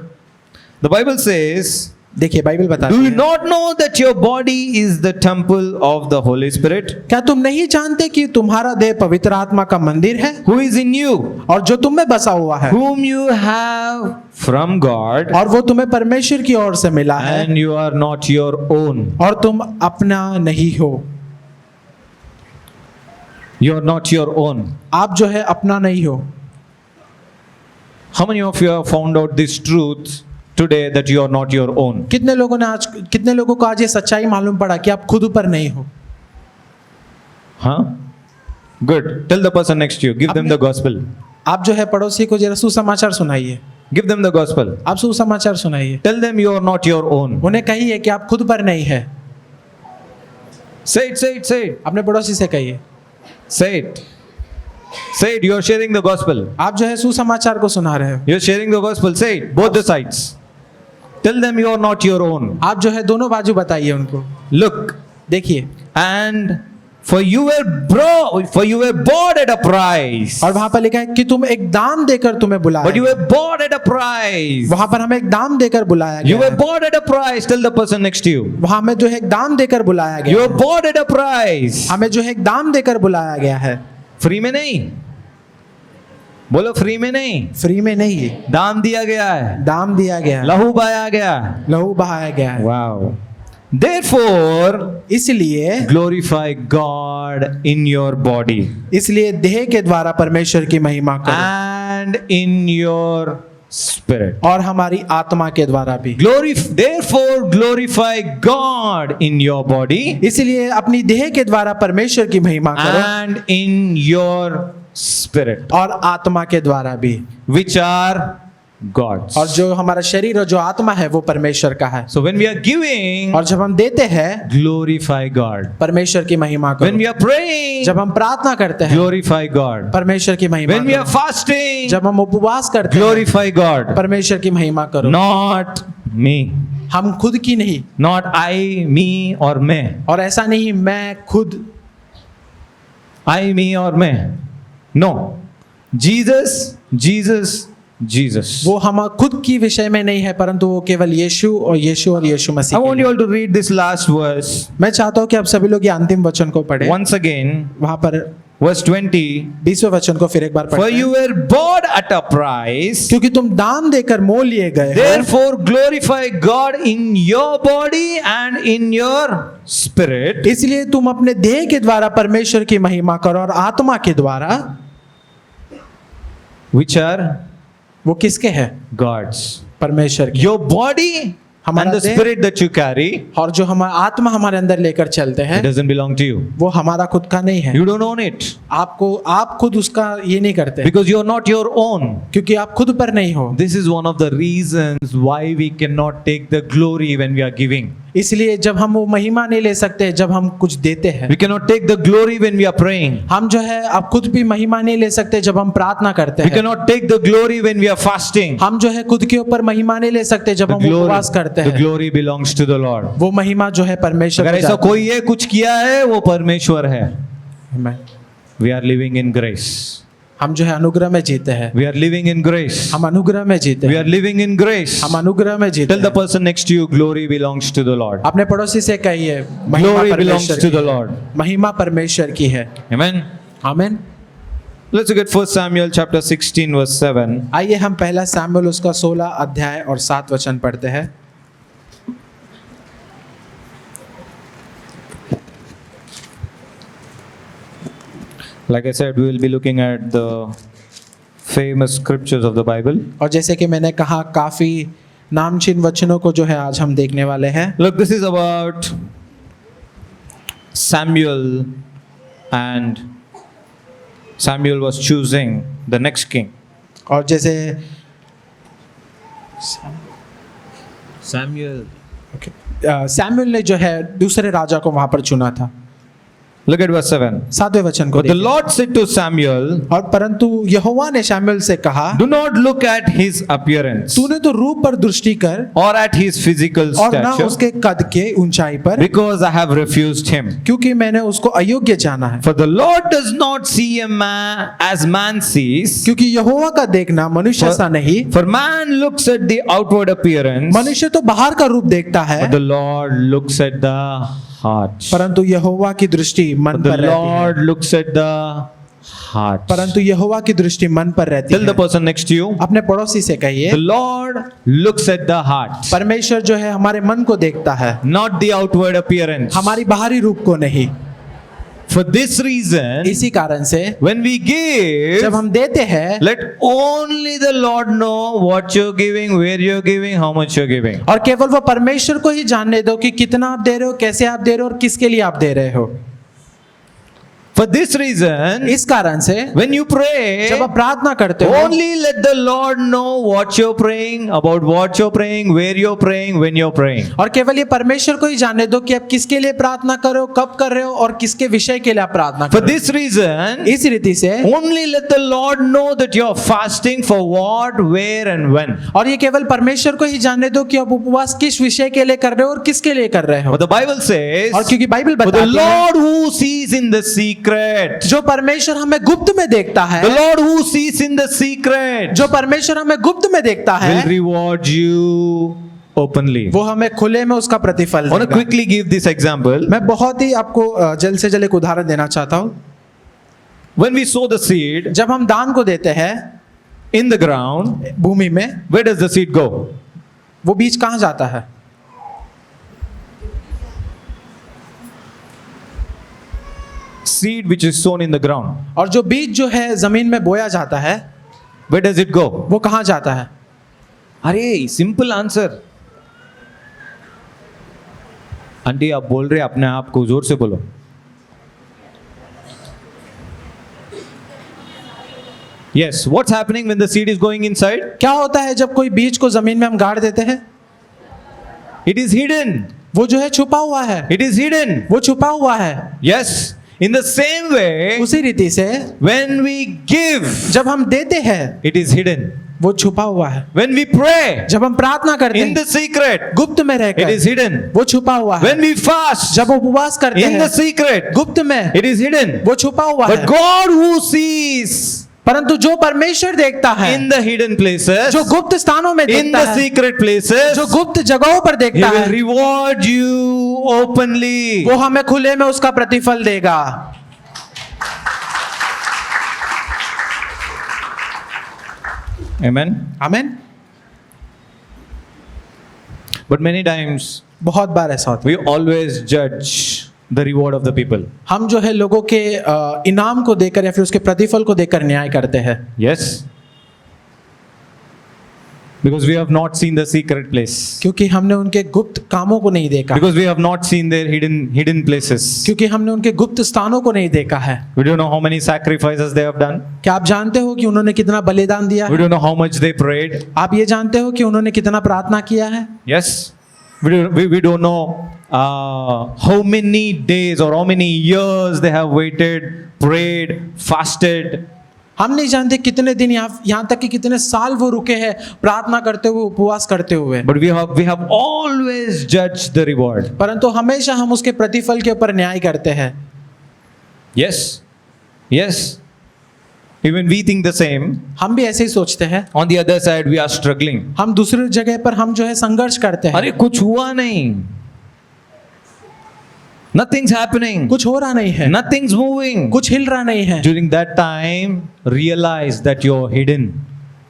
the Bible says, देखिए बाइबल बताती do you है, not know that your body is the temple of the Holy Spirit क्या तुम नहीं जानते कि तुम्हारा देह पवित्र आत्मा का मंदिर है, who is in you, और जो तुम में बसा हुआ है, whom you have from God, और वो तुम्हें परमेश्वर की ओर से मिला है, and you are not your own? और तुम अपना नहीं हो। You are not your own. आप जो है अपना नहीं हो। How many of you have found out this truth today that you are not your own? कितने लोगों को आज ये सच्चाई मालूम पड़ा कि आप खुद ऊपर नहीं हो? Huh? Good. Tell the person next to you. Give them the gospel. आप जो है पड़ोसी को जरा सुसमाचार सुनाइए। Give them the gospel. आप सुसमाचार सुनाइए। Tell them you are not your own. उन्हें कहिए कि आप खुद पर नहीं है। Say it, say it, say it. अपने पड़ोसी से कहिए। Say it. Say it. You are sharing the gospel. आप जो है सुसमाचार को सुना रहे हो। You are sharing the gospel. Say it. Both the sides. Tell them you are not your own. आप जो है दोनों बाजू बताइए उनको। Look. देखिए, And for you were bought at a price. और वहां पर लिखा है कि तुम एक दाम देकर तुम्हें बुलाया But you गया। were bought at a price. वहां पर हमें एक दाम देकर बुलाया You गया were है। bought at a price. Tell the person next to you. वहां में जो है एक दाम देकर बुलाया You गया were है। bought at a price. हमें जो है एक दाम देकर बुलाया गया है। फ्री में नहीं, बोलो फ्री में नहीं, फ्री में नहीं, दाम दिया गया है, दाम दिया गया है, लहू बहाया गया है। लहू बहाया गया है। Wow. Therefore, इसलिए glorify God in your body इसलिए देह के द्वारा परमेश्वर की महिमा करो, and in your spirit. और हमारी आत्मा के द्वारा भी। Therefore, glorify God in your body इसलिए अपनी देह के द्वारा परमेश्वर की महिमा करो, and in your spirit, और आत्मा के द्वारा भी, which are God's. और जो हमारा शरीर और जो आत्मा है वो परमेश्वर का है। So when we are giving, और जब हम देते हैं, glorify God. परमेश्वर की महिमा When करो। we are praying, जब हम प्रार्थना करते हैं, glorify God. परमेश्वर की महिमा When we are करो। fasting, जब हम उपवास करते हैं, glorify God. परमेश्वर की महिमा करो। Not me. हम खुद की नहीं, Not I, me or मैं. और ऐसा नहीं मैं खुद, I, me और मैं. No. Jesus, Jesus, Jesus. वो हम खुद की विषय में नहीं है, परंतु वो केवल यीशु और यीशु I मसीह के want लिए। you all to read this last verse मैं चाहता हूँ कि आप सभी लोग ये अंतिम वचन को पढ़ें। once again. वहां पर Verse 20. 20वें वचन को फिर एक बार For पढ़ते you हैं। were bought at a price. क्योंकि तुम दाम देकर मोल लिए गए हो, Therefore, glorify God in your body and in your spirit, इसलिए तुम अपने देह के द्वारा परमेश्वर की महिमा करो, और आत्मा के द्वारा, which are वो किसके है? God's. परमेश्वर के। Your body हमारा and the देह spirit that you carry, और जो हमारा आत्मा हमारे अंदर लेकर चलते हैं, it doesn't belong to you. वो हमारा खुद का नहीं है। You don't own it आप खुद उसका ये नहीं करते, because you are not your own. क्योंकि आप खुद पर नहीं हो। This is one of the reasons why we cannot take the glory when we are giving. इसलिए जब हम वो महिमा नहीं ले सकते जब हम कुछ देते हैं, We cannot take the glory when we are praying. हम जो है आप खुद भी महिमा नहीं ले सकते जब हम प्रार्थना करते We हैं, cannot take the glory when we are fasting. हम जो है खुद के ऊपर महिमा नहीं ले सकते जब The हम उपवास करते the हैं। glory belongs to the Lord. वो महिमा जो है परमेश्वर अगर को ऐसा जाती कोई है कुछ किया है वो परमेश्वर है. है। Amen. We are living in grace. हम जो है अनुग्रह में जीते हैं, We are living in grace. हम अनुग्रह में जीते We हैं, are living in grace. हम अनुग्रह में जीते Tell the हैं। person next to you, glory belongs to the Lord. अपने पड़ोसी से कहिए महिमा Glory belongs परमेश्वर to की the है। Lord. महिमा परमेश्वर की है। Amen. आमीन। Let's look at 1 Samuel chapter 16 verse 7. आइए हम पहला सैमुएल उसका 16 अध्याय और 7 वचन पढ़ते हैं। Like I said, we will be looking at the famous scriptures of the Bible. और जैसे कि मैंने कहा काफी नामचीन वचनों को जो है आज हम देखने वाले हैं। Look, this is about Samuel, and Samuel was choosing the next king. और जैसे Samuel. सैमुएल ने जो है दूसरे राजा को वहां पर चुना था। Look at verse 7. 7वें वचन को But the देखिए। Lord said to Samuel, और परंतु यहोवा ने शमूएल से कहा, do not look at his appearance तूने तो रूप पर दृष्टि कर or at his physical और ना stature, उसके कद के ऊंचाई पर, because I have refused him. क्योंकि मैंने उसको अयोग्य जाना है। For the Lord does not see a man as man sees. क्योंकि यहोवा का देखना मनुष्य सा नहीं, For man looks at the outward appearance, मनुष्य तो बाहर का रूप देखता है, but the Lord looks at the heart. परंतु यहोवा की दृष्टि मन The पर रहती Lord है। looks at the heart. परंतु यहोवा की दृष्टि मन पर रहती Tell the है। person next to you, अपने पड़ोसी से कहिए, the Lord looks at the heart, परमेश्वर जो है हमारे मन को देखता है, not the outward appearance. हमारी बाहरी रूप को नहीं। For this reason, इसी कारण से when we give, जब हम देते हैं, let only the Lord know what you're giving, where you're giving, how much you're giving. और केवल वो परमेश्वर को ही जानने दो कि कितना आप दे रहे हो, कैसे आप दे रहे हो और किसके लिए आप दे रहे हो। For this reason, इस कारण से when you pray, जब आप प्रार्थना करते हो, only let the Lord know what you're praying, about what you're praying, where you're praying, when you're praying. और केवल ये परमेश्वर को ही जानने दो कि आप किसके लिए प्रार्थना कर रहे हो, कब कर रहे हो और किसके विषय के लिए आप प्रार्थना For कर रहे this reason, हो। इस रीति से only let the Lord know that you're fasting for what, where, and when. और ये केवल परमेश्वर को ही जानने दो कि आप उपवास किस विषय के लिए कर रहे हो और किसके लिए कर रहे हो। But the Bible says, और क्योंकि बाइबल for the बताती है, Lord who sees in the secret, जो परमेश्वर हमें गुप्त में देखता है, the Lord who sees in the secret, जो परमेश्वर हमें गुप्त में देखता will है, reward you openly. वो हमें खुले में उसका प्रतिफल I want to देगा। quickly give this example. मैं बहुत ही आपको जल्द से जल्द एक उदाहरण देना चाहता हूँ। When we sow the seed जब हम दान को देते हैं in the ground, भूमि में, where does the seed go? वो बीज कहाँ जाता है? Seed which is sown in the ground, और जो बीज जो है जमीन में बोया जाता है, where does it go? वो कहाँ जाता है? अरे सिंपल आंसर। आंटी आप बोल रहे अपने आप को, जोर से बोलो। Yes, what's happening when the seed is going inside? क्या होता है जब कोई बीज को जमीन में हम गाड़ देते हैं? It is hidden. वो जो है छुपा हुआ है, It is hidden. वो छुपा हुआ है। Yes. In the same way, उसी रीति से when we give, जब हम देते हैं, it is hidden. वो छुपा हुआ है। When we pray, जब हम प्रार्थना करते in हैं, the secret, गुप्त में it रहकर, is hidden. वो छुपा हुआ है। When we fast, जब हम उपवास करते in हैं, the secret, गुप्त में, it is hidden. वो छुपा हुआ But है। God who sees परंतु जो परमेश्वर देखता है, in the hidden places, जो गुप्त स्थानों में in देखता the है, secret places, जो गुप्त जगहों पर He देखता will है, reward you openly. वो हमें खुले में उसका प्रतिफल देगा। Amen. आमीन। But many times बहुत बार ऐसा होता है, we always judge the reward of the people. हम जो है लोगों के इनाम को देकर या फिर उसके प्रतिफल को देकर न्याय करते हैं। Yes. Because we have not seen the secret place. क्योंकि हमने उनके गुप्त कामों को नहीं देखा, Because we have not seen their hidden places. क्योंकि हमने उनके गुप्त स्थानों को नहीं देखा है। We don't know how many sacrifices they have done. क्या आप जानते हो कि उन्होंने कितना बलिदान दिया We है? don't know how much they prayed. आप ये जानते हो कि उन्होंने कितना प्रार्थना किया है? Yes. We don't know how many days or how many years they have waited, prayed, fasted. हम नहीं जानते कितने दिन यहाँ तक कि कितने साल वो रुके हैं प्रार्थना करते हुए, उपवास करते हुए। But we have always judged the reward. परंतु हमेशा हम उसके प्रतिफल के ऊपर न्याय करते हैं। Yes. Yes. Even we think the same. हम भी ऐसे ही सोचते हैं। On the other side, we are struggling. हम दूसरी जगह पर हम जो है संघर्ष करते हैं। अरे कुछ हुआ नहीं. Nothing's happening. कुछ हो रहा नहीं है, Nothing's moving. कुछ हिल रहा नहीं है। During that time, realize that you're hidden.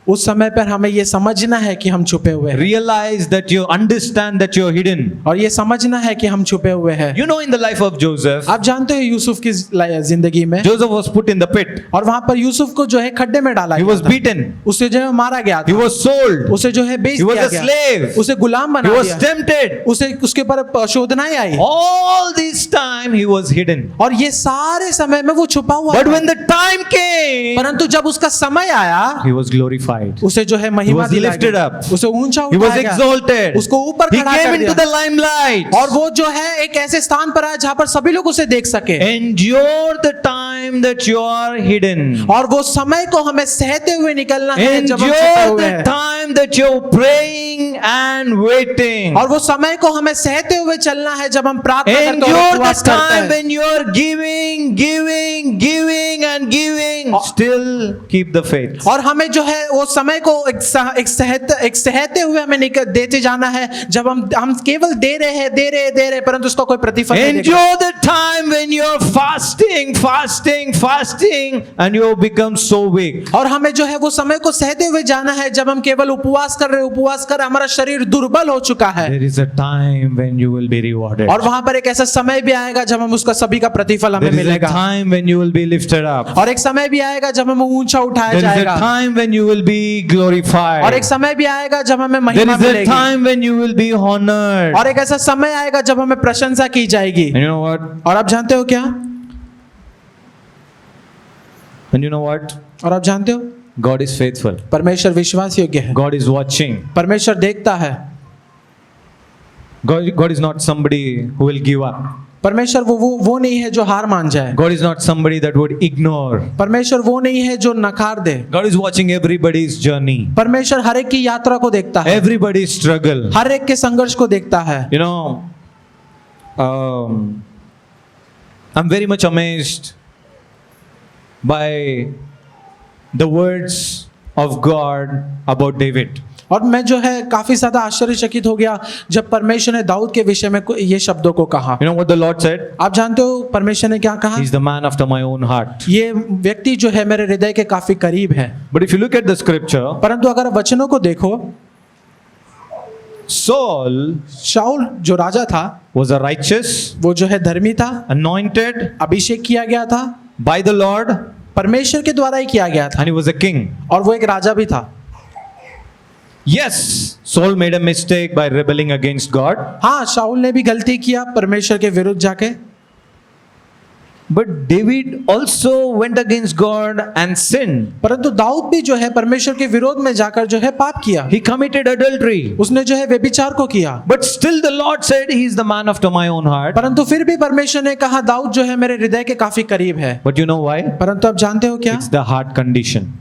उस समय पर हमें ये समझना है कि हम छुपे हुए हैं, Realize that you understand that you're hidden. और ये समझना है कि हम छुपे हुए हैं। You know, in the life of Joseph, आप जानते हो यूसुफ की जिंदगी में, Joseph was put in the pit. और वहां पर यूसुफ को जो है खड्डे में डाला He गया was था। beaten. उसे जो है मारा गया He था, was sold. उसे जो है बेच He was दिया a गया, slave. उसे गुलाम He बना was दिया, tempted. उसे उसके ऊपर शोधनाएं आई, All this time he was hidden. और ये सारे समय में वो छुपा हुआ But था। when the time came, परंतु जब उसका समय आया, he was glorified. उसे जो है He महिमा was दिला lifted गया, up. उसे ऊंचा He was उठाया गया, exalted. उसको ऊपर He खड़ा came कर into दिया, the limelight. और वो जो है एक ऐसे स्थान पर आया जहां पर सभी लोग उसे देख सके। Endure the time that you are hidden. और वो समय को हमें सहते हुए निकलना है जब हम छुपे Endure हुए the हैं, time that you're praying and waiting. और वो समय को हमें सहते हुए चलना है जब हम प्रार्थना करते हैं और Endure the उपवास करते time हैं। when you're giving and giving. Still keep the faith. और हमें जो है वो समय को एक सहते हुए हमें देते जाना है जब हम केवल दे रहे हैं परंतु उसका कोई प्रतिफल नहीं देगा। Endure the time when you're fasting and you become so weak. और हमें जो है वो समय को सहते हुए जाना है जब हम केवल उपवास कर रहे हमारा शरीर दुर्बल हो चुका है। There is a time when you will be rewarded. और वहां पर एक ऐसा समय भी आएगा जब हम उसका सभी का प्रतिफल हमें There is a मिलेगा, time when you will be lifted up. और एक समय भी आएगा जब हमें ऊंचा उठाया There is a जाएगा, time when you will be glorified. और एक समय भी आएगा जब हमें There महिमा is a मिलेगी, time when you will be honored. और एक ऐसा समय आएगा जब हमें प्रशंसा की जाएगी। And you know what? और आप जानते हो क्या? And you know what? और आप जानते हो God is faithful. परमेश्वर विश्वास योग्य है, God is watching. परमेश्वर देखता है। God is not somebody who will give up. परमेश्वर वो नहीं है जो हार मान जाए, God is not somebody that would ignore. परमेश्वर वो नहीं है जो नकार दे, God is watching everybody's journey, परमेश्वर हर एक की यात्रा को देखता है, everybody's struggle. हर एक के संघर्ष को देखता है। You know, I'm very much amazed by the words of God about David. और मैं जो है काफी ज्यादा आश्चर्यचकित हो गया जब परमेश्वर ने दाऊद के विषय में ये शब्दों को कहा। You know what the Lord said? आप जानते हो परमेश्वर ने क्या कहा? He's the man after my own heart. ये व्यक्ति जो है मेरे हृदय के काफी करीब है। But if you look at the scripture, परंतु अगर वचनों को देखो, Saul शाऊल जो राजा था was a righteous, वो जो है धर्मी था, anointed अभिषेक किया गया था, by the Lord, परमेश्वर के द्वारा ही किया गया था, and he was a king. और वो एक राजा भी था। Yes, Saul made a mistake by rebelling against God. हाँ, शाऊल ने भी गलती किया परमेश्वर के विरुद्ध जाके, But David also went against God and sinned. परंतु दाऊद भी जो है परमेश्वर के विरोध में जाकर जो है पाप किया, He committed adultery. उसने जो है व्यभिचार को किया। But still the Lord said, He is the man after my own heart. परंतु फिर भी परमेश्वर ने कहा दाऊद जो है मेरे हृदय के काफी करीब है। But you know why? परंतु आप जानते हो क्या? It's the heart condition.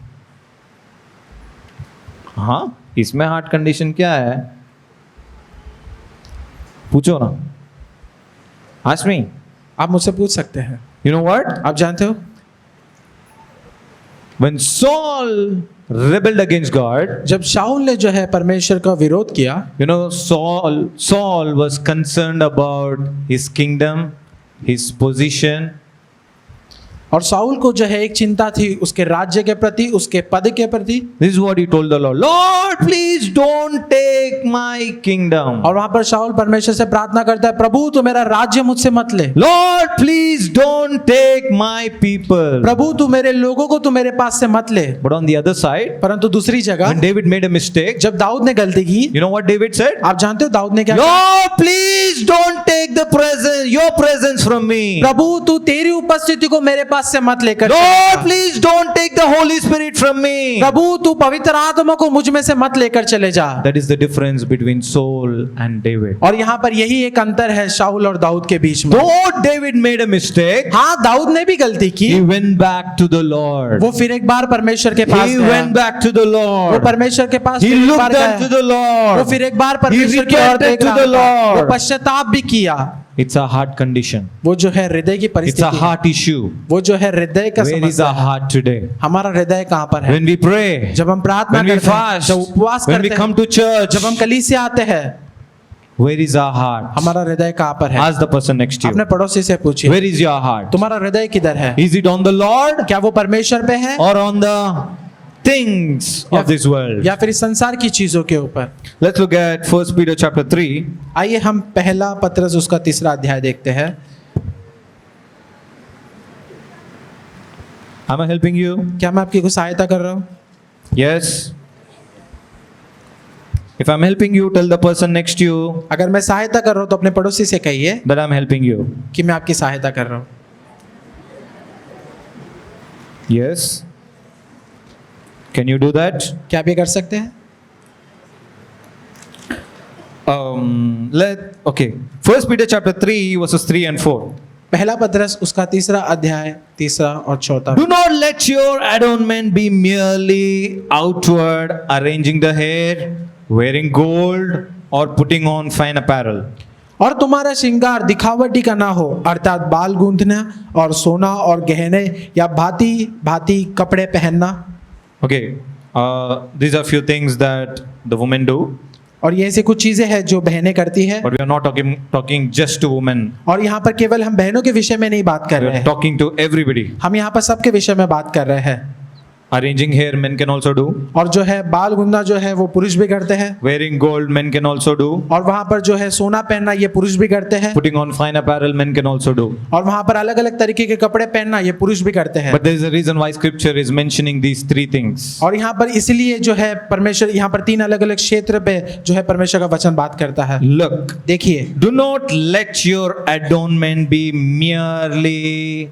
हाँ, इसमें हार्ट कंडीशन क्या है? पूछो ना। Ask me. आप मुझसे पूछ सकते हैं। You know what? आप जानते हो When Saul rebelled against God, जब शाऊल ने जो है परमेश्वर का विरोध किया, you know, Saul was concerned about his kingdom, his position. और शाऊल को जो है एक चिंता थी उसके राज्य के प्रति, उसके पद के प्रति। This is what he told the Lord. Lord, please don't take my kingdom. और वहां पर शाऊल परमेश्वर से प्रार्थना करता है, प्रभु तू मेरा राज्य मुझसे मत ले, Lord, please don't take my people. प्रभु तू मेरे लोगों को तू मेरे पास से मत ले। But on the other side, परंतु दूसरी जगह when David made a mistake, जब दाऊद ने गलती की, you know what David said? आप जानते हो दाऊद ने क्या कहा? Lord, please don't take your presence from me. प्रभु तू तेरी उपस्थिति को मेरे पास से मत लेकर Lord, चला जा। please don't take the Holy Spirit from me. प्रभु तू पवित्र आत्मा को मुझ में से मत लेकर चले जा। That is the difference between Saul and David. और यहाँ पर यही एक अंतर है शाऊल और दाऊद के बीच में। Though David made a mistake, हाँ, दाऊद ने भी गलती की, he went back to the Lord. वो फिर एक बार परमेश्वर के पास He गया, went back to the वो Lord. परमेश्वर के पास He फिर एक looked बार unto गया, the Lord. वो फिर एक बार He परमेश्वर की ओर repented देख to रहा the था, वो Lord. पश्चाताप भी किया। It's a heart condition. वो जो है हृदय की It's a परिस्थिति है। heart issue. वो जो है हृदय का Where is समस्या our है। heart today? हमारा हृदय कहाँ पर है? When we pray, जब हम प्रार्थना when we करते हैं, fast, जब उपवास when we करते come हैं, to church, जब हम कलीसिया आते हैं, where is our heart? हमारा हृदय कहाँ पर है? Ask the person next to अपने you. पड़ोसी से पूछिए, Where is your heart? तुम्हारा हृदय किधर है? Is it on the Lord क्या वो परमेश्वर पे है or on the things of this world? या फिर इस संसार की चीजों के ऊपर? Let's look at 1 Peter chapter 3. आइए हम पहला पत्रस उसका 3रा अध्याय देखते हैं। Am I helping you? क्या मैं आपकी कुछ सहायता कर रहा हूँ? Yes. If I'm helping you, tell the person next to you अगर मैं सहायता कर रहा हूँ तो अपने पड़ोसी से कहिए that I'm helping you. कि मैं आपकी सहायता कर रहा हूँ। Yes. Can you do that? क्या आप ये कर सकते हैं? Okay. 1 Peter chapter 3 verses 3 and 4. पहला पत्रस उसका 3रा अध्याय 3रा और 4था। Do not let your adornment be merely outward, arranging the hair, wearing gold, or putting on fine apparel. और तुम्हारा श्रृंगार दिखावटी का ना हो, अर्थात बाल गूंथना और सोना और गहने या भांति भांति कपड़े पहनना। Okay. These are few things that the women do, और ये ऐसी कुछ चीजें हैं जो बहनें करती है। but we are not talking just to women. और यहाँ पर केवल हम बहनों के विषय में नहीं बात कर We रहे are हैं, talking to everybody. हम यहाँ पर सबके विषय में बात कर रहे हैं। Arranging hair, men can also do. और जो है बाल गूंथना जो है वो पुरुष भी करते हैं, Wearing gold, men can also do. और वहां पर जो है सोना पहनना ये पुरुष भी करते हैं, Putting on fine apparel, men can also do. और वहां पर अलग अलग तरीके के कपड़े पहनना ये पुरुष भी करते हैं। But there is a reason why Scripture is mentioning these three things. और यहाँ पर इसलिए जो है परमेश्वर यहाँ पर 3 अलग अलग क्षेत्र पे जो है परमेश्वर का वचन बात करता है। Look, देखिए, do not let your adornment be merely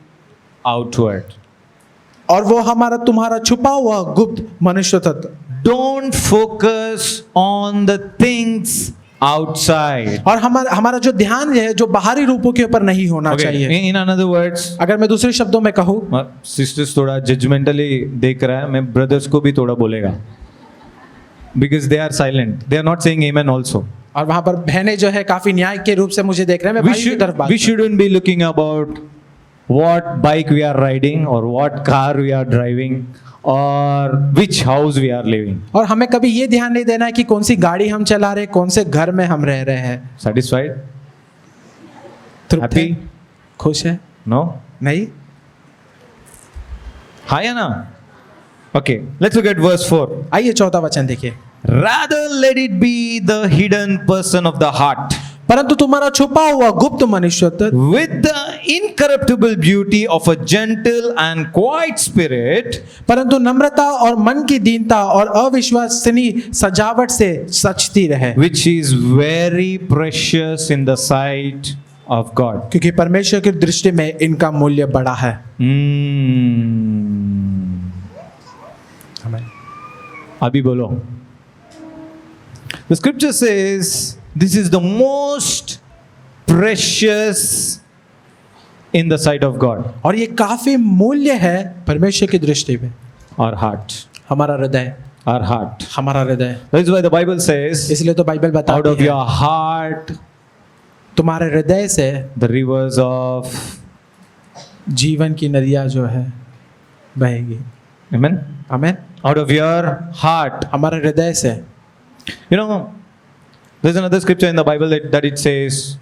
outward. और वो हमारा तुम्हारा छुपा हुआ गुप्त मनुष्य तत्व। Don't focus on the things outside. और हमारा जो ध्यान है जो बाहरी रूपों के ऊपर नहीं होना Okay. चाहिए। In another words, अगर मैं दूसरे शब्दों में कहूँ, सिस्टर्स थोड़ा जजमेंटली देख रहा है, मैं ब्रदर्स को भी थोड़ा बोलेगा, because they are silent, they are not saying amen also. और वहां पर बहनें जो है काफी न्याय के रूप से मुझे देख रहे हैं। मैं भाई की तरफ बात We shouldn't be looking about what bike we are riding or what car we are driving or which house we are living. और हमें कभी ये ध्यान नहीं देना है कि कौन सी गाड़ी हम चला रहे हैं, कौन से घर में हम रह रहे हैं। Satisfied? तृप्त है? Happy? खुश है? No? नहीं? Hi Anna. Okay, let's look at verse 4. आइए 4था वचन देखिए। Rather let it be the hidden person of the heart, परंतु तुम्हारा छुपा हुआ गुप्त मनुष्यत्व with the incorruptible beauty of a gentle and quiet spirit, परंतु नम्रता और मन की दीनता और अविश्वसनीय सजावट से सचती रहे, which is very precious in the sight of God. क्योंकि परमेश्वर की दृष्टि में इनका मूल्य बड़ा है। अभी बोलो। The scripture says this is the most precious in the sight of God. और ये काफी मूल्य है परमेश्वर की दृष्टि में। Our heart. हमारा हृदय, Our heart. हमारा हृदय। That is why the Bible says, इसलिए तो बाइबल out बताती of है your heart, तुम्हारे हृदय से the rivers of. जीवन की नदियां जो है बहेगी। Amen. आमीन। Out of your heart. हमारे हृदय से। You know, there's another scripture in the Bible that it says,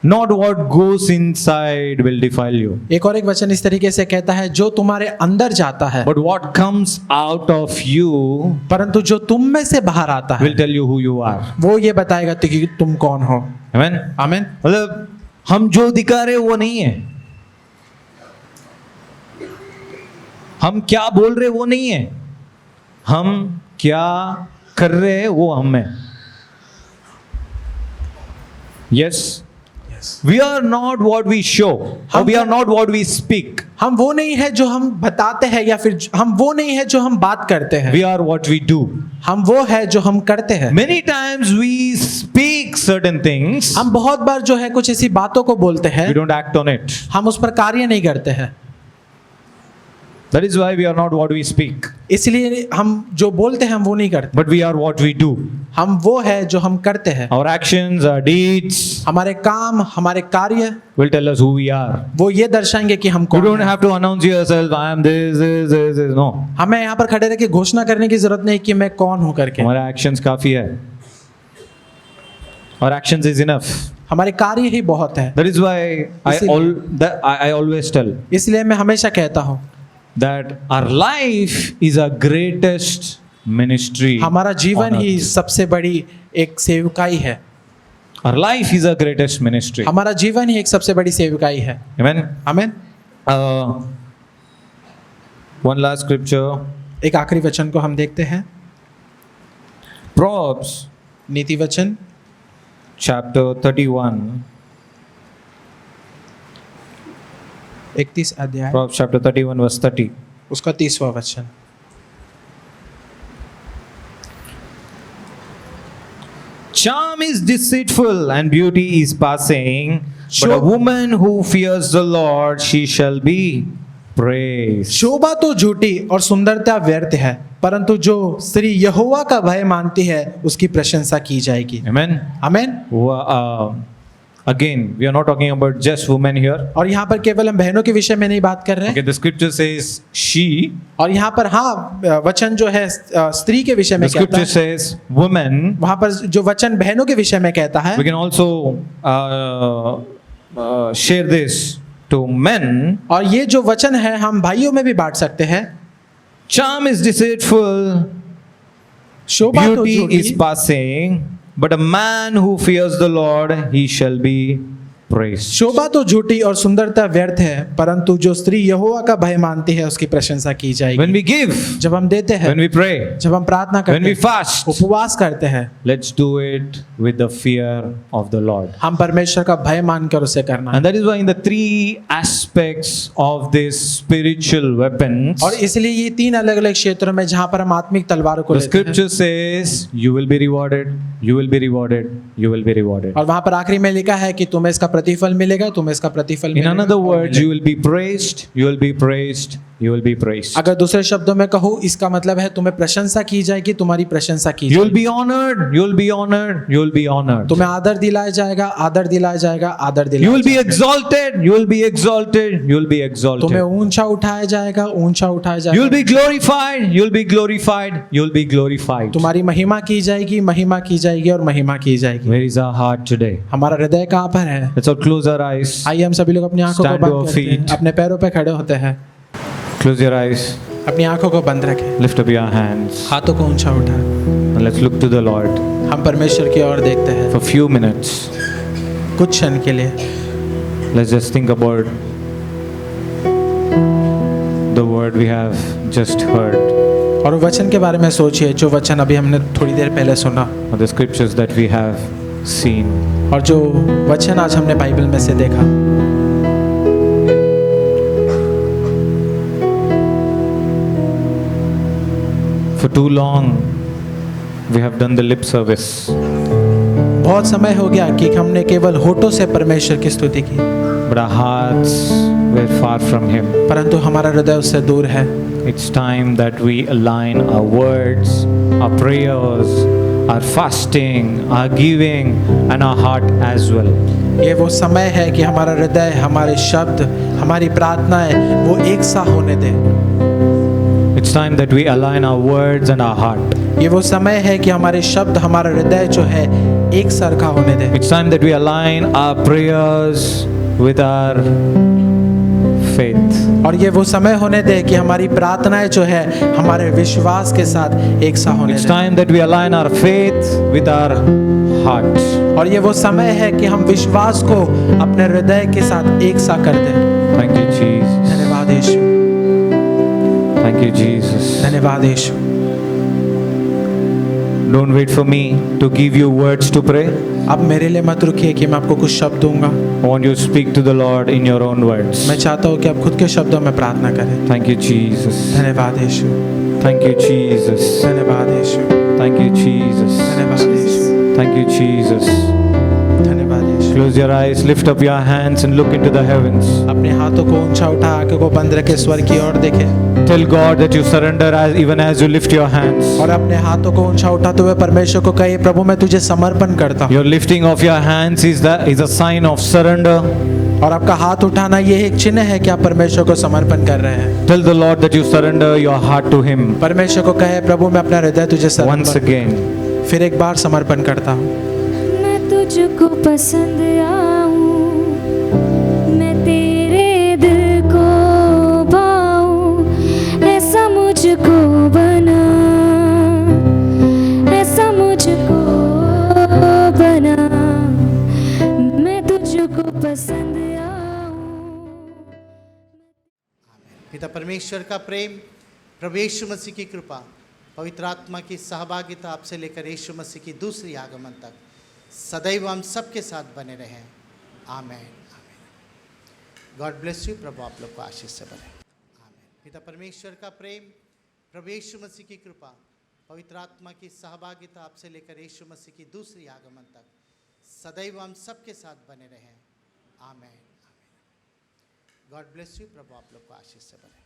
not what goes inside will defile you, एक और एक वचन इस तरीके से कहता है, जो तुम्हारे अंदर जाता है but what comes out of you परंतु जो तुम में से बाहर आता है will tell you who you are. वो ये बताएगा कि तुम कौन हो। Amen. आमीन। मतलब हम जो दिखा रहे वो नहीं है, हम क्या बोल रहे वो नहीं है, हम क्या कर रहे हैं वो हम है। Yes. We are not what we show, or we are not what we speak. हम वो नहीं है जो हम बताते हैं या फिर हम वो नहीं है जो हम बात करते हैं, We are what we do. हम वो है जो हम करते हैं। Many times we speak certain things, हम बहुत बार जो है कुछ ऐसी बातों को बोलते हैं, we don't act on it. हम उस पर कार्य नहीं करते हैं। That is why we are not what we speak, इसलिए हम जो बोलते हैं हम वो नहीं करते, but we are what we do. हम वो है जो हम करते हैं। Our actions, our deeds हमारे काम, हमारे कार्य will tell us who we are. वो ये दर्शाएंगे कि हम You कौन don't हैं। have to announce yourself, I am this. No. हमें यहाँ पर खड़े रह के घोषणा करने की जरूरत नहीं कि मैं कौन हूँ करके। हमारे actions काफी है. Our actions is enough. हमारे कार्य ही बहुत है। That is why I always tell इसलिए मैं हमेशा कहता हूँ that our life is our greatest ministry. हमारा जीवन on ही earth. सबसे बड़ी एक सेवकाई है। Our life is our greatest ministry. हमारा जीवन ही एक सबसे बड़ी सेवकाई है। Amen. आमीन। One last scripture, एक आखिरी वचन को हम देखते हैं, Proverbs नीति वचन chapter 31. 31 अध्याय Proverbs chapter 31 verse 30. उसका 30वां वचन। Charm is deceitful and beauty is passing, but a Sure. woman who fears the Lord, she shall be praised. शोभा तो झूठी और सुंदरता व्यर्थ है, परंतु जो स्त्री यहोवा का भय मानती है उसकी प्रशंसा की जाएगी। Amen. आमीन। Again, we are not talking about just women here. और यहाँ पर केवल हम बहनों के विषय में नहीं बात कर रहे हैं, Okay, the scripture says she. और यहाँ पर हाँ वचन जो है स्त्री के विषय The में कहता scripture है, says women. वहाँ पर जो वचन बहनों के विषय में कहता है, We can also share this to men. और ये जो वचन है हम भाइयों में भी बांट सकते हैं। Charm is deceitful, शोभा तो beauty is झूठी, passing, but a man who fears the Lord, he shall be praised. शोभा तो झूठी और सुंदरता व्यर्थ है, परंतु जो स्त्री यहोवा का भय मानती है उसकी प्रशंसा की When जाएगी। we give, जब हम देते हैं, when we pray, जब हम प्रार्थना when करते we हैं, fast, उपवास करते हैं, let's do it with the fear of the Lord. हम परमेश्वर का भय मानकर उसे करना है। And that is why in the three aspects of this spiritual weapons, और इसलिए ये तीन अलग अलग क्षेत्रों में जहाँ पर हम आत्मिक तलवारों को the लेते हैं, scripture says you will be rewarded, you will be rewarded, you will be rewarded. और वहाँ पर आखिरी में लिखा है कि तुम्हें इसका प्रतिफल मिलेगा, तुम्हें इसका प्रतिफल In मिलेगा। another और words, मिलेगा। you will be praised, you will be praised, you will be praised. अगर दूसरे शब्दों में कहूँ, इसका मतलब है तुम्हें प्रशंसा की जाएगी, तुम्हारी प्रशंसा की You will जाएगी, be honored, you will be honored, you will be honored. तुम्हें आदर दिलाया जाएगा, आदर दिलाया जाएगा, आदर You दिलाया will be जाएगा, exalted, you will be exalted, you will be तुम्हें exalted. ऊंचा उठाया जाएगा, ऊंचा उठाया You will जाएगा, be glorified, you will be glorified, you will be glorified. तुम्हारी महिमा की जाएगी, महिमा की जाएगी और महिमा की जाएगी। Where is our heart today? हमारा हृदय कहाँ पर है? Let's all close our eyes. आइए हम सभी लोग अपनी आंखों को Stand to बंद our करते हैं, feet. अपने पैरों पे खड़े होते हैं, Close your eyes. अपनी आंखों को बंद रखें, Lift up your hands. हाथों को ऊंचा उठा, And let's look to the Lord हम परमेश्वर की ओर देखते हैं for few minutes. कुछ क्षण के लिए। Let's just think about the word we have just heard, और वचन के बारे में सोचिए, जो वचन अभी हमने थोड़ी देर पहले सुना, or the scriptures that we have seen. और जो वचन आज हमने बाइबल में से देखा। For too long, we have done the lip service, बहुत समय हो गया कि हमने केवल होठों से परमेश्वर की स्तुति की, but our hearts were far from Him. परंतु हमारा हृदय उससे दूर है। It's time that we align our words, our prayers, our fasting, our giving, and our heart as well. ये वो समय है कि हमारा हृदय, हमारे शब्द, हमारी प्रार्थनाएं वो एक सा होने दें। It's time that we align our words and our heart. ये वो समय है कि हमारे शब्द, हमारा हृदय जो है एक सरखा होने दें। It's time that we align our prayers with our faith. और ये वो समय होने दे कि हमारी प्रार्थनाएं जो है हमारे विश्वास के साथ एक सा होने It's दें। time that we align our faith with our heart. और ये वो समय है कि हम विश्वास को अपने हृदय के साथ एक सा कर दें। Thank you, Jesus. धन्यवाद यीशु, Thank you, Jesus. धन्यवाद यीशु। Don't wait for me to give you words to pray. अब मेरे लिए मत रुकिए कि मैं आपको कुछ शब्द दूंगा। I want you to speak to the Lord in your own words. मैं चाहता हूँ कि आप खुद के शब्दों में प्रार्थना करें। Thank you, Jesus. धन्यवाद यीशु, Thank you, Jesus. धन्यवाद यीशु, Thank you, Jesus. धन्यवाद यीशु, Thank you, Jesus. धन्यवाद यीशु। Close close your eyes, lift up your hands and look into the heavens. अपने हाथों को ऊंचा उठा, आंखों को बंद रखे स्वर्ग की ओर देखें Tell God that you surrender even as you lift your hands. और अपने हाथों को ऊंचा उठाते हुए परमेश्वर को कहिए, प्रभु मैं तुझे समर्पण करता हूँ। Your lifting of your hands is a sign of surrender. और आपका हाथ उठाना ये एक चिन्ह है कि आप परमेश्वर को समर्पण कर रहे हैं। Tell the Lord that you surrender your heart to Him. परमेश्वर को कहे, प्रभु मैं अपना हृदय तुझे Once समर्पण, again. फिर एक बार समर्पण करता हूँ। मैं तुझको पसंद आऊं, मैं तेरे दिल को भाऊं, ऐसा मुझको बना, ऐसा मुझको बना, मैं तुझको पसंद आऊं। पिता परमेश्वर का प्रेम, प्रभु यीशु मसीह की कृपा, पवित्र आत्मा की सहभागिता आपसे लेकर यीशु मसीह की दूसरी आगमन तक सदैव हम सबके साथ बने रहें। आमेन। God bless you. प्रभु आप लोग को आशीष से भरे। आमेन। पिता परमेश्वर का प्रेम, प्रभु यीशु मसीह की कृपा, पवित्र आत्मा की सहभागिता आपसे लेकर यीशु मसीह की दूसरी आगमन तक सदैव हम सबके साथ बने रहें। आमेन। God bless you. प्रभु आप लोग को आशीष से भरे।